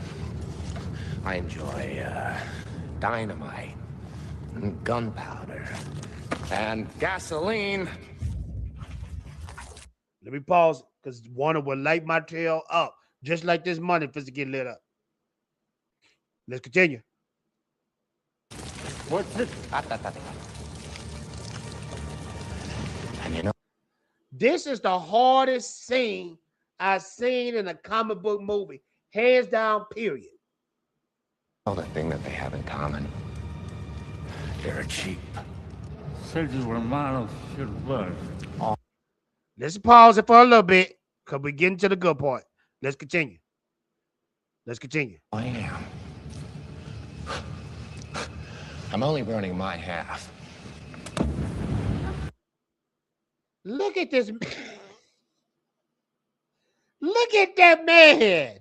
Speaker 10: I enjoy dynamite, and gunpowder, and gasoline.
Speaker 3: Let me pause because Warner will light my tail up just like this money for to get lit up. Let's continue.
Speaker 10: What's it? And you know,
Speaker 3: This is the hardest scene I've seen in a comic book movie, hands down, period.
Speaker 10: the thing that they have in common. They're cheap.
Speaker 3: Let's pause it for a little bit because we're getting to the good part. Let's continue. Let's continue.
Speaker 10: I am. I'm only burning my half.
Speaker 3: Look at this. Look at that man.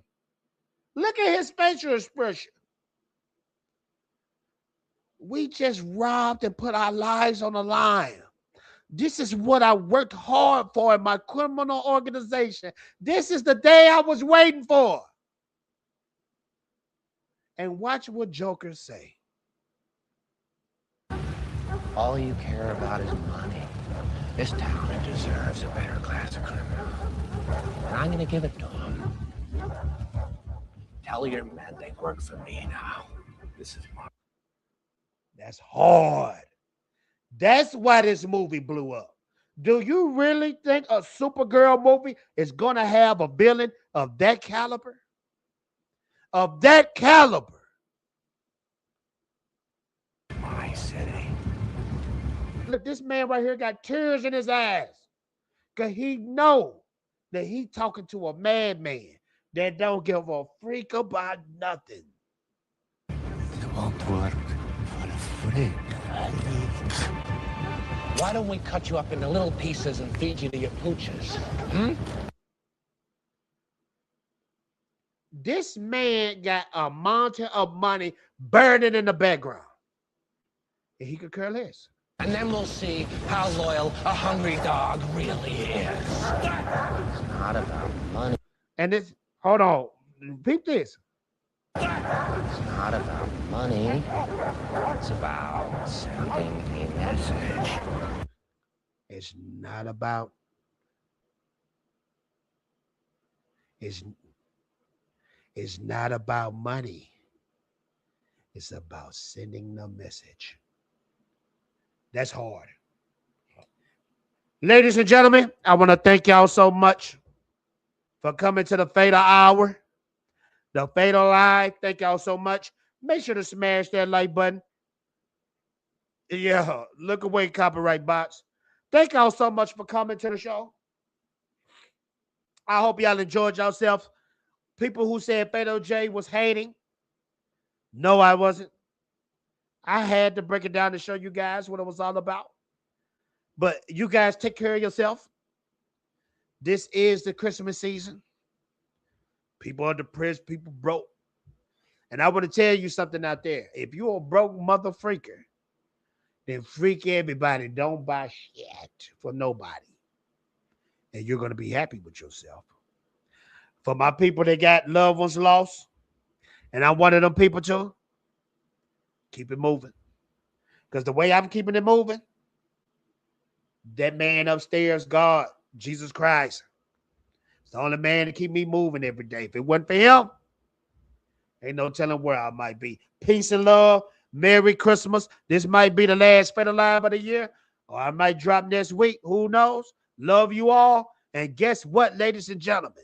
Speaker 3: Look at his facial expression. We just robbed and put our lives on the line. This is what I worked hard for in my criminal organization. This is the day I was waiting for. And watch what Joker say.
Speaker 10: All you care about is money. This town deserves a better class of criminal. And I'm going to give it to them. Tell your men they work for me now. This is my...
Speaker 3: That's hard. That's why this movie blew up. Do you really think a Supergirl movie is going to have a villain of that caliber? Of that caliber.
Speaker 10: My city.
Speaker 3: Look, this man right here got tears in his eyes. Because he know that he talking to a madman that don't give a freak about nothing.
Speaker 10: Why don't we cut you up into little pieces and feed you to your pooches?
Speaker 3: This man got a mountain of money burning in the background. And he could care less.
Speaker 10: And then we'll see how loyal a hungry dog really is. It's not about money.
Speaker 3: And this, hold on, peep this.
Speaker 10: It's not about money. It's about sending a message.
Speaker 3: It's not about. It's not about money. It's about sending the message. That's hard. Ladies and gentlemen, I want to thank y'all so much for coming to the Fatal Hour. The Fatal Live. Thank y'all so much. Make sure to smash that like button. Yeah, look away, copyright bots. Thank y'all so much for coming to the show. I hope y'all enjoyed yourself. People who said Fatal J was hating. No, I wasn't. I had to break it down to show you guys what it was all about. But you guys take care of yourself. This is the Christmas season. People are depressed. People broke. And I want to tell you something out there. If you're a broke mother freaker, then freak everybody. Don't buy shit for nobody. And you're going to be happy with yourself. For my people that got loved ones lost, and I'm one of them people too, keep it moving. Because the way I'm keeping it moving, that man upstairs, God, Jesus Christ, it's the only man to keep me moving every day. If it wasn't for him, ain't no telling where I might be. Peace and love. Merry Christmas. This might be the last Fatal Live of the year. or I might drop next week. Who knows? Love you all. And guess what, ladies and gentlemen?